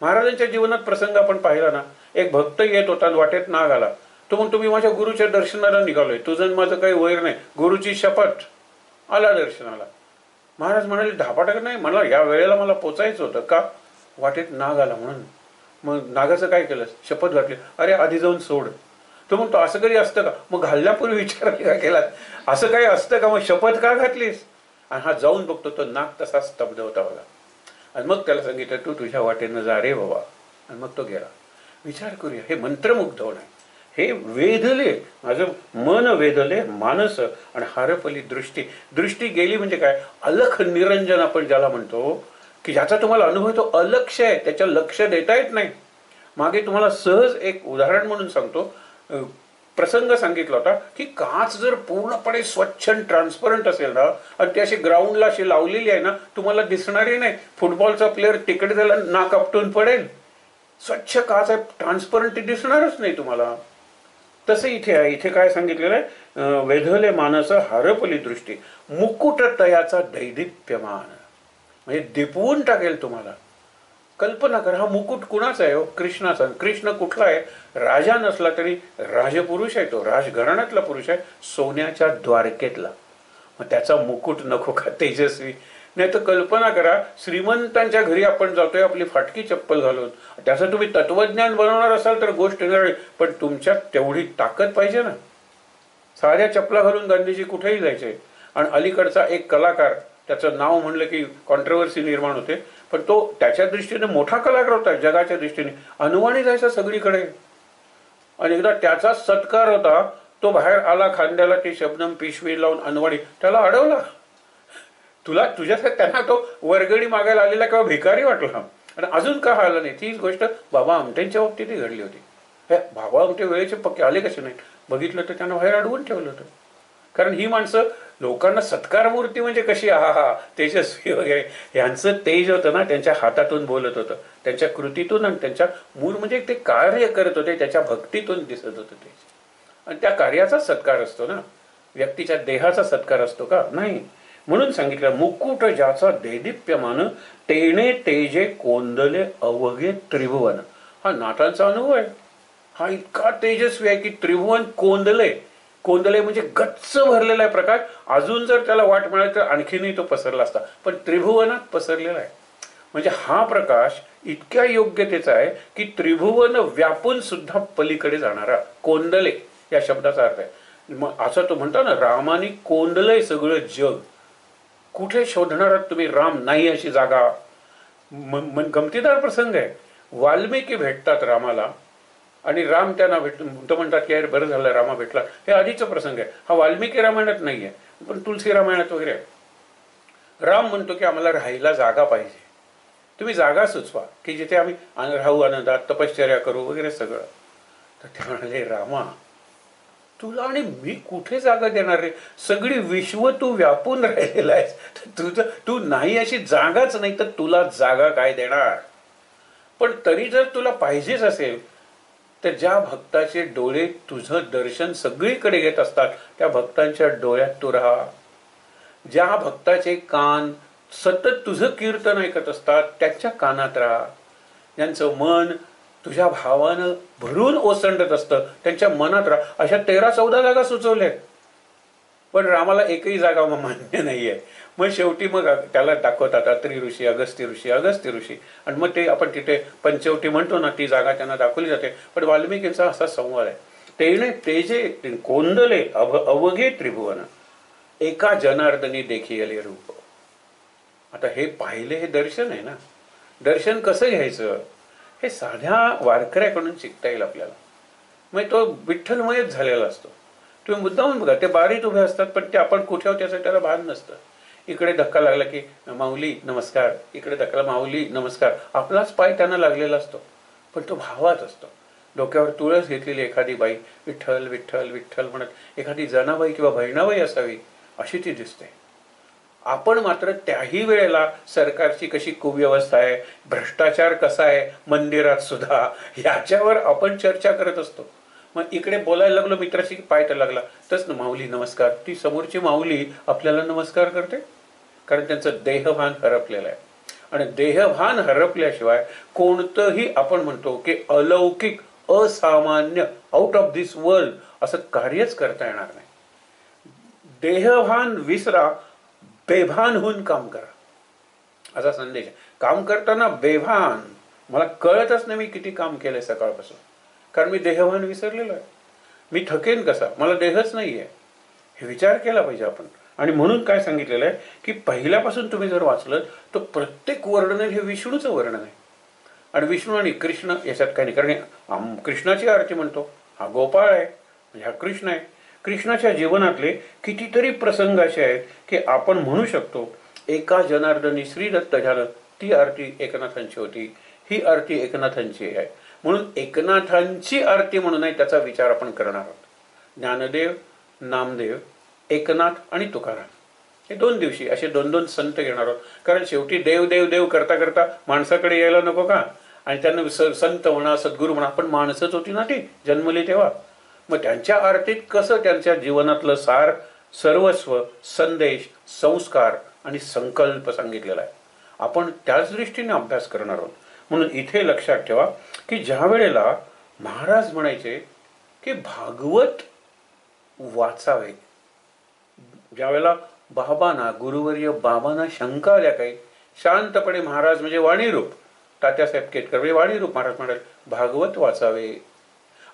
महाराजांच्या जीवनात प्रसंग आपण पाहिला ना, एक भक्त येत होता, वाटेत नाग आला. तो म्हणतो मी माझ्या गुरुच्या दर्शनाला निघालोय, तुझं माझं काही वैर नाही, गुरुची शपथ. आला दर्शनाला. महाराज म्हणाले धापाटक नाही, मला या वेळेला मला पोचायचं होतं का, वाटेत नाग आला म्हणून. मग नागाचं काय केलं? शपथ घातली. अरे आधी जाऊन सोड. तो म्हणतो असं कधी असतं का? मग घालण्यापूर्वी विचार का केला? असं काही असतं का? मग शपथ का घातलीस? आणि हा जाऊन बघतो तो नाग तसा स्तब्ध होता बघा. आणि मग त्याला सांगितलं तू तुझ्या वाटेनं जा रे बाबा. आणि मग तो गेला. विचार करूया, हे मंत्रमुग्ध होणं, हे वेधले, माझं मन वेधले मानस आणि हरपली दृष्टी. दृष्टी गेली म्हणजे काय? अलख निरंजन आपण ज्याला म्हणतो की ज्याचा तुम्हाला अनुभव तो अलक्ष आहे, त्याच्या लक्ष देता येत नाही. मागे तुम्हाला सहज एक उदाहरण म्हणून सांगतो, प्रसंग सांगितला होता की काच जर पूर्णपणे स्वच्छ ट्रान्सपरंट असेल ना आणि ती अशी ग्राउंडला अशी लावलेली आहे ना, तुम्हाला दिसणारही नाही. फुटबॉलचा प्लेअर तिकडे त्याला नाक आपटून पडेल. स्वच्छ काच आहे, ट्रान्सपरंट, ती दिसणारच नाही तुम्हाला. तसं इथे आहे. इथे काय सांगितलेलं आहे? वेधले मानस हरपली दृष्टी, मुकुट तयाचा दैदिप्यमान, म्हणजे दिपवून टाकेल तुम्हाला. कल्पना करा, हा मुकुट कुणाचा आहे हो? कृष्णाचा. कृष्ण कुठला आहे? राजा नसला तरी राजपुरुष आहे, तो राजघराण्यातला पुरुष आहे, सोन्याच्या द्वारकेतला. मग त्याचा मुकुट नको का तेजस्वी? नाही तर कल्पना करा, श्रीमंतांच्या घरी आपण जातोय आपली फाटकी चप्पल घालून. त्याचं तुम्ही तत्वज्ञान बनवणार असाल तर गोष्ट नाही, पण तुमच्यात तेवढी ताकद पाहिजे ना. साध्या चपला घालून गांधीजी कुठेही जायचे. आणि अलीकडचा एक कलाकार, त्याचं नाव म्हणलं की कॉन्ट्रोवर्सी निर्माण होते, पण तो त्याच्या दृष्टीने मोठा कलाकार होता, जगाच्या दृष्टीने अनवाणी जायचा सगळीकडे. आणि एकदा त्याचाच सत्कार होता, तो बाहेर आला, खांद्याला ती शबनम पिशवी लावून अनवाणी, त्याला अडवला. तुझ्यासाठी त्यांना तो वर्गणी मागायला आलेला किंवा भिकारी वाटला. आणि अजून का आला नाही? तीच गोष्ट बाबा आमटेंच्या बाबतीतही घडली होती. हे बाबा आमटे वेळेचे पक्के आले कसे नाही? बघितलं तर त्यांना बाहेर अडवून ठेवलं होतं. कारण ही माणसं लोकांना सत्कार मूर्ती म्हणजे कशी, हा तेजस्वी वगैरे, यांचं तेज होतं ना, त्यांच्या हातातून बोलत होतं, त्यांच्या कृतीतून, आणि त्यांच्या मूळ म्हणजे ते कार्य करत होते, त्याच्या भक्तीतून दिसत होतं तेज. आणि त्या कार्याचा सत्कार असतो ना, व्यक्तीच्या देहाचा सत्कार असतो का? नाही. म्हणून सांगितलं, मुकुट ज्याचा देदीप्यमान तेणे तेजे कोंदले अवघे त्रिभुवन. हा नाथांचा अनुभव आहे. हा इतका तेजस्वी आहे की त्रिभुवन कोंदले. कोंदले म्हणजे गच्च भरलेला आहे प्रकाश. अजून जर त्याला वाट मिळाली तर आणखीनही तो पसरला असता, पण त्रिभुवनात पसरलेला आहे. म्हणजे हा प्रकाश इतक्या योग्यतेचा आहे की त्रिभुवन व्यापून सुद्धा पलीकडे जाणारा. कोंदले या शब्दाचा अर्थ आहे. मग असं तो म्हणतो ना, रामाने कोंदलंय सगळं जग. कुठे शोधणार तुम्ही राम? नाही अशी जागा. गमतीदार प्रसंग आहे. वाल्मिकी भेटतात रामाला, आणि राम त्यांना तो म्हणतात की अरे बरं झालं रामा भेटला. हे आधीचा प्रसंग आहे, हा वाल्मिकी रामायणात नाही आहे, पण तुलसी रामायणात वगैरे आहे. राम म्हणतो की आम्हाला राहायला जागा पाहिजे, तुम्ही जागा सुचवा की जिथे आम्ही राहू, आनंदात तपश्चर्या करू वगैरे सगळं. तर ते म्हणाले, रामा तुला आणि मी कुठे जागा देणार रे? सगळी विश्व तू व्यापून राहिलेला आहेस, तुझं तू नाही अशी जागाच नाही तर तुला जागा काय देणार? पण तरी जर तुला पाहिजेच असेल तर ज्या भक्ताचे डोळे तुझं दर्शन सगळीकडे घेत असतात त्या भक्तांच्या डोळ्यात तू राहा. ज्या भक्ताचे कान सतत तुझं कीर्तन ऐकत असतात त्याच्या कानात राहा. ज्यांचं मन तुझ्या भावानं भरून ओसंडत असतं त्यांच्या मनात राहा. अशा 13-14 जागा सुचवल्यात, पण रामाला एकही जागा मान्य नाहीये. मग शेवटी मग त्याला दाखवतात अत्री ऋषी, अगस्त्य ऋषी, अगस्त्य ऋषी, आणि मग ते आपण तिथे पंचवटी म्हणतो ना, ती जागा त्यांना दाखवली जाते. पण वाल्मिकींचा असा संवाद आहे, तेने तेजे कोंदले अवघे त्रिभुवन, एका जनार्दनी देखिले रूप. आता हे पाहिले, हे दर्शन आहे ना. दर्शन कसं घ्यायचं हे साध्या वारकऱ्याकडून शिकता येईल आपल्याला. मग तो विठ्ठलमयच झालेला असतो. तुम्ही मुद्दामून बघा, ते बारीत उभे असतात पण ते आपण कुठे त्याचं त्याला भान नसतं. इकडे धक्का लागला की माऊली नमस्कार, इकडे धक्का माऊली नमस्कार, आपलाच पाय त्यांना लागलेला असतो पण तो भावाच असतो. डोक्यावर तुळस घेतलेली एखादी बाई विठ्ठल विठ्ठल विठ्ठल म्हणत एखादी जनाबाई किंवा बहिणाबाई असावी अशी ती दिसते. आपण मात्र त्याही वेळेला सरकारची कशी कुव्यवस्था आहे, भ्रष्टाचार कसा आहे मंदिरात सुद्धा, याच्यावर आपण चर्चा करत असतो. मग इकडे बोलायला लागलो मित्राशी पाय तर लागला तस ना माऊली नमस्कार, ती समोरची माऊली आपल्याला नमस्कार करते कारण त्यांचं देहभान हरपलेलं आहे. आणि देहभान हरपल्याशिवाय कोणतंही आपण म्हणतो की अलौकिक असामान्य आउट ऑफ दिस वर्ल्ड असं कार्यच करता येणार नाही. देहभान विसरा, बेभान होऊन काम करा असा संदेश आहे. काम करताना बेभान, मला कळतच नाही मी किती काम केलंय सकाळपासून, कारण मी देहभान विसरलेलो आहे. मी थकेन कसा, मला देहच नाहीये, हे विचार केला पाहिजे आपण. आणि म्हणून काय सांगितलेलं आहे की पहिल्यापासून तुम्ही जर वाचलं तर प्रत्येक वर्णन हे विष्णूचं वर्णन आहे. आणि विष्णू आणि कृष्ण याच्यात काही नाही, कारण कृष्णाची आरती म्हणतो, हा गोपाळ आहे म्हणजे हा कृष्ण आहे. कृष्णाच्या जीवनातले कितीतरी प्रसंग असे आहेत की आपण म्हणू शकतो एका जनार्दनी श्री दत्त झालं, ती आरती एकनाथांची होती, ही आरती एकनाथांची आहे. म्हणून एकनाथांची आरती म्हणून आहे त्याचा विचार आपण करणार आहोत. ज्ञानदेव, नामदेव, एकनाथ आणि तुकाराम हे 2 दिवशी असे 2-2 संत घेणार आहोत. कारण शेवटी देव देव देव करता करता माणसाकडे यायला नको का? आणि त्यांना संत म्हणा, सद्गुरू म्हणा, पण माणसंच होती ना ती जन्मली तेव्हा. मग त्यांच्या आरतीत कसं त्यांच्या जीवनातलं सार, सर्वस्व, संदेश, संस्कार आणि संकल्प सांगितलेला आहे. आपण त्याच दृष्टीने अभ्यास करणार आहोत. म्हणून इथे लक्षात ठेवा की ज्या वेळेला महाराज म्हणायचे की भागवत वाचावे, ज्यावेळेला बाबांना, गुरुवर्य बाबांना शंका आल्या काही, शांतपणे महाराज म्हणजे वाणीरूप तात्यासाहेब केतकर म्हणजे वाणीरूप महाराज म्हणाले भागवत वाचावे.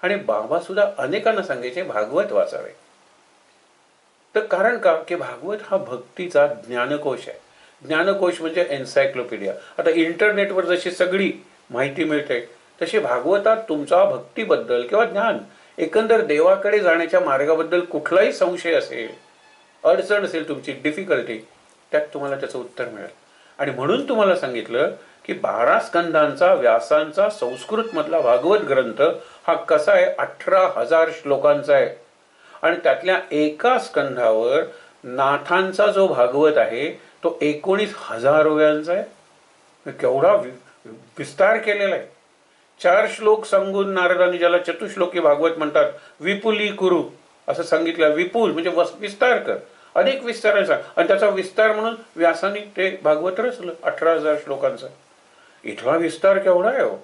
आणि बाबा सुद्धा अनेकांना सांगायचे भागवत वाचावे. तर कारण का की भागवत हा भक्तीचा ज्ञानकोश आहे. ज्ञानकोश म्हणजे एन्सायक्लोपीडिया. आता इंटरनेटवर जशी सगळी माहिती मिळते तशी भागवतात तुमचा भक्तीबद्दल किंवा ज्ञान एकंदर देवाकडे जाण्याच्या मार्गाबद्दल कुठलाही संशय असेल, अडचण असेल, तुमची डिफिकल्टी, त्यात तुम्हाला त्याचं उत्तर मिळेल. आणि म्हणून तुम्हाला सांगितलं की 12 स्कंधांचा व्यासांचा संस्कृत मधला भागवत ग्रंथ हा कसा आहे, 18,000 श्लोकांचा आहे. आणि त्यातल्या एका स्कंधावर नाथांचा जो भागवत आहे तो 19,000 ओव्यांचा आहे. केवढा विस्तार केलेला आहे. 4 श्लोक सांगून नारदांनी, ज्याला चतुश्लोकी भागवत म्हणतात, विपुली कुरु असं सांगितलं. विपुल म्हणजे विस्तार कर, अनेक विस्तार सांग. आणि त्याचा विस्तार म्हणून व्यासाने ते भागवत रचलं 18,000 श्लोकांचं. इथला विस्तार केवढा आहे हो.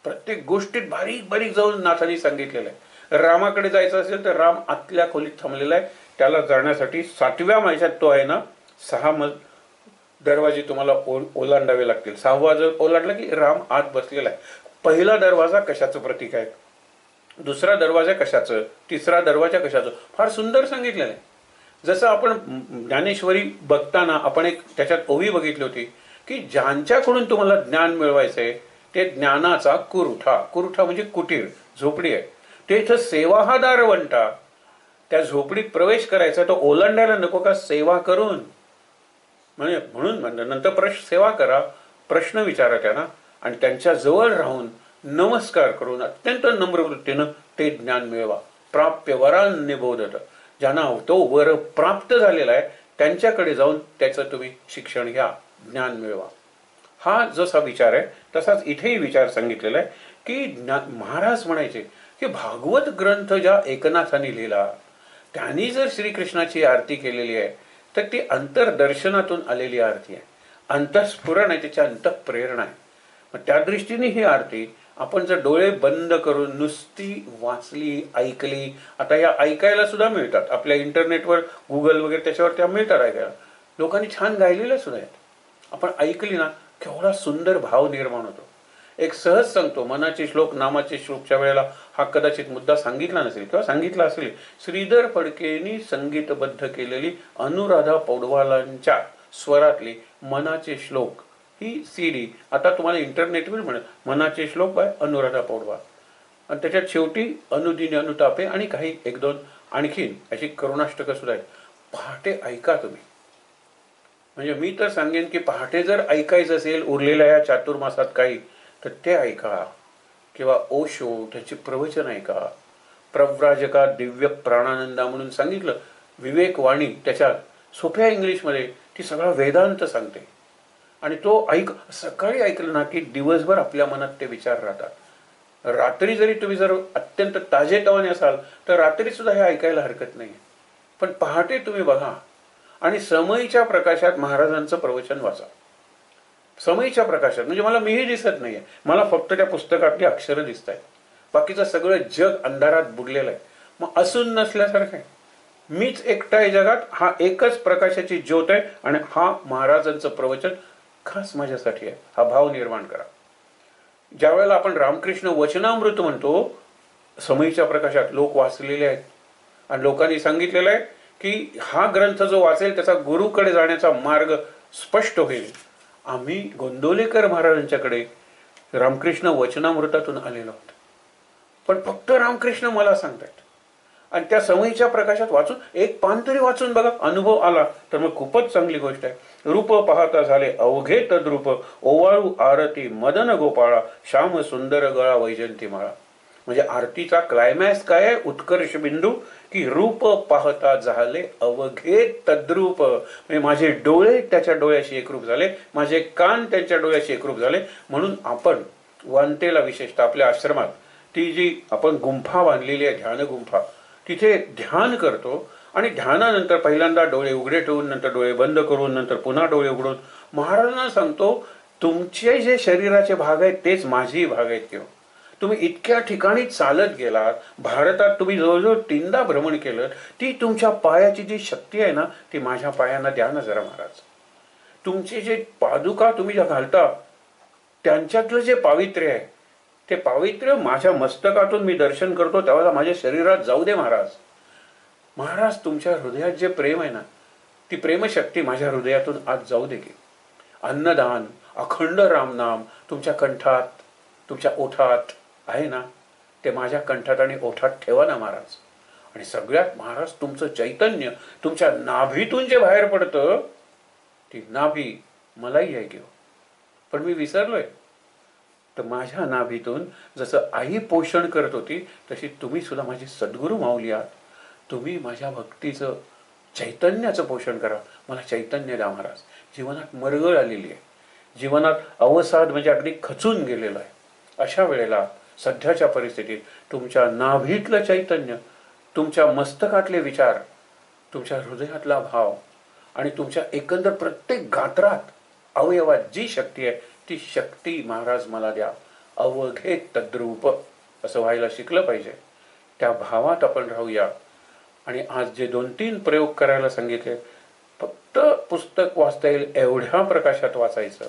प्रत्येक गोष्टीत बारीक बारीक जाऊन नाथांनी सांगितलेलं आहे. रामाकडे जायचं असेल तर राम आतल्या खोलीत थांबलेला आहे. त्याला जाण्यासाठी 7व्या महिन्यात तो आहे ना 6 दरवाजे तुम्हाला ओलांडावे लागतील. 6वा जर ओलांडला की राम आत बसलेला आहे. पहिला दरवाजा कशाचं प्रतीक आहे, दुसरा दरवाजा कशाचं, तिसरा दरवाजा कशाचं, फार सुंदर सांगितलेलं आहे. जसं आपण ज्ञानेश्वरी बघताना आपण एक त्याच्यात ओवी बघितली होती की ज्यांच्याकडून तुम्हाला ज्ञान मिळवायचंय ते ज्ञानाचा कुरुठा, कुरुठा म्हणजे कुटीर, झोपडी आहे. ते इथं सेवा हा दारवंटा. त्या झोपडीत प्रवेश करायचा तो ओलांडायला नको का, सेवा करून. म्हणजे म्हणून नंतर सेवा करा, प्रश्न विचारा त्यांना आणि त्यांच्या जवळ राहून नमस्कार करून अत्यंत नम्र वृत्तीनं ते ज्ञान मिळवा. प्राप्य वरान निबोधत, ज्यांना तो वर प्राप्त झालेला आहे त्यांच्याकडे जाऊन त्याचं तुम्ही शिक्षण घ्या, ज्ञान मिळवा. हा जसा विचार आहे तसाच इथेही विचार सांगितलेला आहे की महाराज म्हणायचे की भागवत ग्रंथ ज्या एकनाथाने लिहिला त्यांनी जर श्रीकृष्णाची आरती केलेली आहे तर ती अंतर्दर्शनातून आलेली आरती आहे, अंतस्फुरण आहे, त्याची अंतःप्रेरणा आहे. मग त्या दृष्टीने ही आरती आपण जर डोळे बंद करून नुसती वाचली, ऐकली, आता या ऐकायला सुद्धा मिळतात आपल्या इंटरनेटवर, गुगल वगैरे त्याच्यावर त्या मिळतात ऐकायला. लोकांनी छान गायलेल्या सुद्धा आहेत. आपण ऐकली ना केवढा सुंदर भाव निर्माण होतो. एक सहज सांगतो, मनाचे श्लोक नामाचे श्लोकच्या वेळेला हा कदाचित मुद्दा सांगितला नसेल किंवा सांगितला असेल. श्रीधर फडकेंनी संगीतबद्ध केलेली अनुराधा पौडवालांच्या स्वरातली मनाचे श्लोक ही CD आता तुम्हाला इंटरनेटवर मिळेल. मनाचे श्लोक बाय अनुराधा पौडवाल. आणि त्याच्यात शेवटी अनुदिनी अनुतापे आणि काही 1-2 आणखीन अशी करुणाष्टकं सुद्धा आहेत. पहाटे ऐका तुम्ही. म्हणजे मी तर सांगेन की पहाटे जर ऐकायचं असेल उरलेल्या या चातुर्मासात काही तर ते ऐका. किंवा ओशो त्याची प्रवचन ऐका. प्रव्राजका दिव्य प्राणानंदा म्हणून सांगितलं विवेकवाणी, त्याच्यात सोप्या इंग्लिशमध्ये ती सगळा वेदांत सांगते. आणि तो सकाळी ऐकलं ना की दिवसभर आपल्या मनात ते विचार राहतात. रात्री जरी तुम्ही जर अत्यंत ताजेतवाने असाल तर रात्री सुद्धा हे ऐकायला हरकत नाही. पण पहाटे तुम्ही बघा आणि समईच्या प्रकाशात महाराजांचं प्रवचन वाचा. समईच्या प्रकाशात म्हणजे मला मीही दिसत नाहीये, मला फक्त त्या पुस्तकातली अक्षरं दिसत आहेत. बाकीचं सगळं जग अंधारात बुडलेलं आहे. मग असून नसल्यासारखं आहे. मीच एकटा आहे जगात, हा एकच प्रकाशाची ज्योत आहे आणि हा महाराजांचं प्रवचन खास माझ्यासाठी आहे. हा भाव निर्माण करा. ज्या वेळेला आपण रामकृष्ण वचनामृत म्हणतो, समईच्या प्रकाशात लोक वाचलेले आहेत आणि लोकांनी सांगितलेलं आहे की हा ग्रंथ जो वाचेल त्याचा गुरुकडे जाण्याचा मार्ग स्पष्ट होईल. आम्ही गोंदवलेकर महाराजांच्याकडे रामकृष्ण वचनामृतातून आलेलो आहोत. पण फक्त रामकृष्ण मला सांगतायत आणि त्या समईच्या प्रकाशात वाचून एक पान तरी वाचून बघा, अनुभव आला तर मग खूपच चांगली गोष्ट आहे. रूप पाहता झाले अवघे तद्रूप, ओवाळू आरती मदन गोपाळा, श्याम सुंदर गळा वैजंती माळा. म्हणजे आरतीचा क्लायमॅक्स काय आहे, उत्कर्ष बिंदू की रूप पाहता झाले अवघे तद्रूप. म्हणजे माझे डोळे त्याच्या डोळ्याशी एकरूप झाले, माझे कान त्यांच्या डोळ्याशी एकरूप झाले. म्हणून आपण वांतेला विशेषतः आपल्या आश्रमात ती जी आपण गुंफा बांधलेली आहे, ध्यान गुंफा, तिथे ध्यान करतो आणि ध्यानानंतर पहिल्यांदा डोळे उघडे ठेवून, नंतर डोळे बंद करून, नंतर पुन्हा डोळे उघडून महाराजांना सांगतो तुमचे जे शरीराचे भाग आहेत तेच माझेही भाग आहेत किंवा तुम्ही इतक्या ठिकाणी चालत गेलात, भारतात तुम्ही जवळजवळ 3दा भ्रमण केलं, ती तुमच्या पायाची जी शक्ती आहे ना ती माझ्या पायांना द्या ना जरा महाराज. तुमचे जे पादुका तुम्ही ज्या घालता त्यांच्यातलं जे पावित्र्य आहे ते पावित्र्य माझ्या मस्तकातून मी दर्शन करतो त्यावेळेला माझ्या शरीरात जाऊ दे महाराज. महाराज तुमच्या हृदयात जे प्रेम आहे ना ती प्रेमशक्ती माझ्या हृदयातून आज जाऊ दे की. अन्नदान अखंड रामनाम तुमच्या कंठात तुमच्या ओठात आहे ना ते माझ्या कंठात आणि ओठात ठेवा ना महाराज. आणि सगळ्यात महाराज तुमचं चैतन्य तुमच्या नाभीतून जे बाहेर पडतं ती नाभी मलाही आहे की, पण मी विसरलोय. तर माझ्या नाभीतून जसं आई पोषण करत होती तशी तुम्ही सुद्धा माझी सद्गुरू माऊली आहात. तुम्ही माझ्या भक्तीचं चैतन्याचं पोषण करा. मला चैतन्य द्या महाराज. जीवनात मरगळ आलेली आहे, जीवनात अवसाद म्हणजे अगदी खचून गेलेला आहे. अशा वेळेला सध्याच्या परिस्थितीत तुमच्या नाभीतलं चैतन्य, तुमच्या मस्तकातले विचार, तुमच्या हृदयातला भाव आणि तुमच्या एकंदर प्रत्येक गात्रात अवयवात जी शक्ती आहे ती शक्ती महाराज मला द्या. अवघे तद्रूप असं व्हायला शिकलं पाहिजे. त्या भावात आपण राहूया. आणि आज जे 2-3 प्रयोग करायला सांगितले फक्त पुस्तक वाचता येईल एवढ्या प्रकाशात वाचायचं.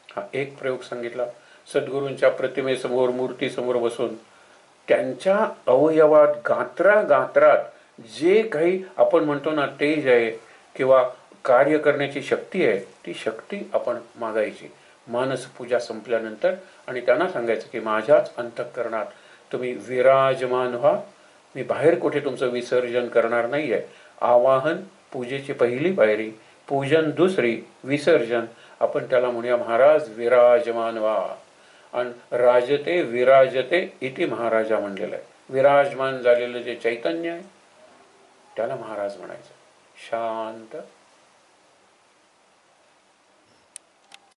हा एक प्रयोग सांगितला. सद्गुरूंच्या प्रतिमेसमोर मूर्तीसमोर बसून त्यांच्या अवयवात गात्रात जे काही आपण म्हणतो ना तेज आहे किंवा कार्य करण्याची शक्ती आहे ती शक्ती आपण मागायची मानस पूजा संपल्यानंतर. आणि त्यांना सांगायचं की माझ्याच अंतःकरणात तुम्ही विराजमान व्हा. मी बाहेर कुठे तुमचं विसर्जन करणार नाही आहे. आवाहन पूजेची पहिली पायरी, पूजन दुसरी, विसर्जन. आपण त्याला म्हणूया महाराज विराजमान व्हा. आणि राजते विराजते इति महाराजा म्हणलेलं आहे. विराजमान झालेलं जे चैतन्य आहे त्याला महाराज म्हणायचं. शांत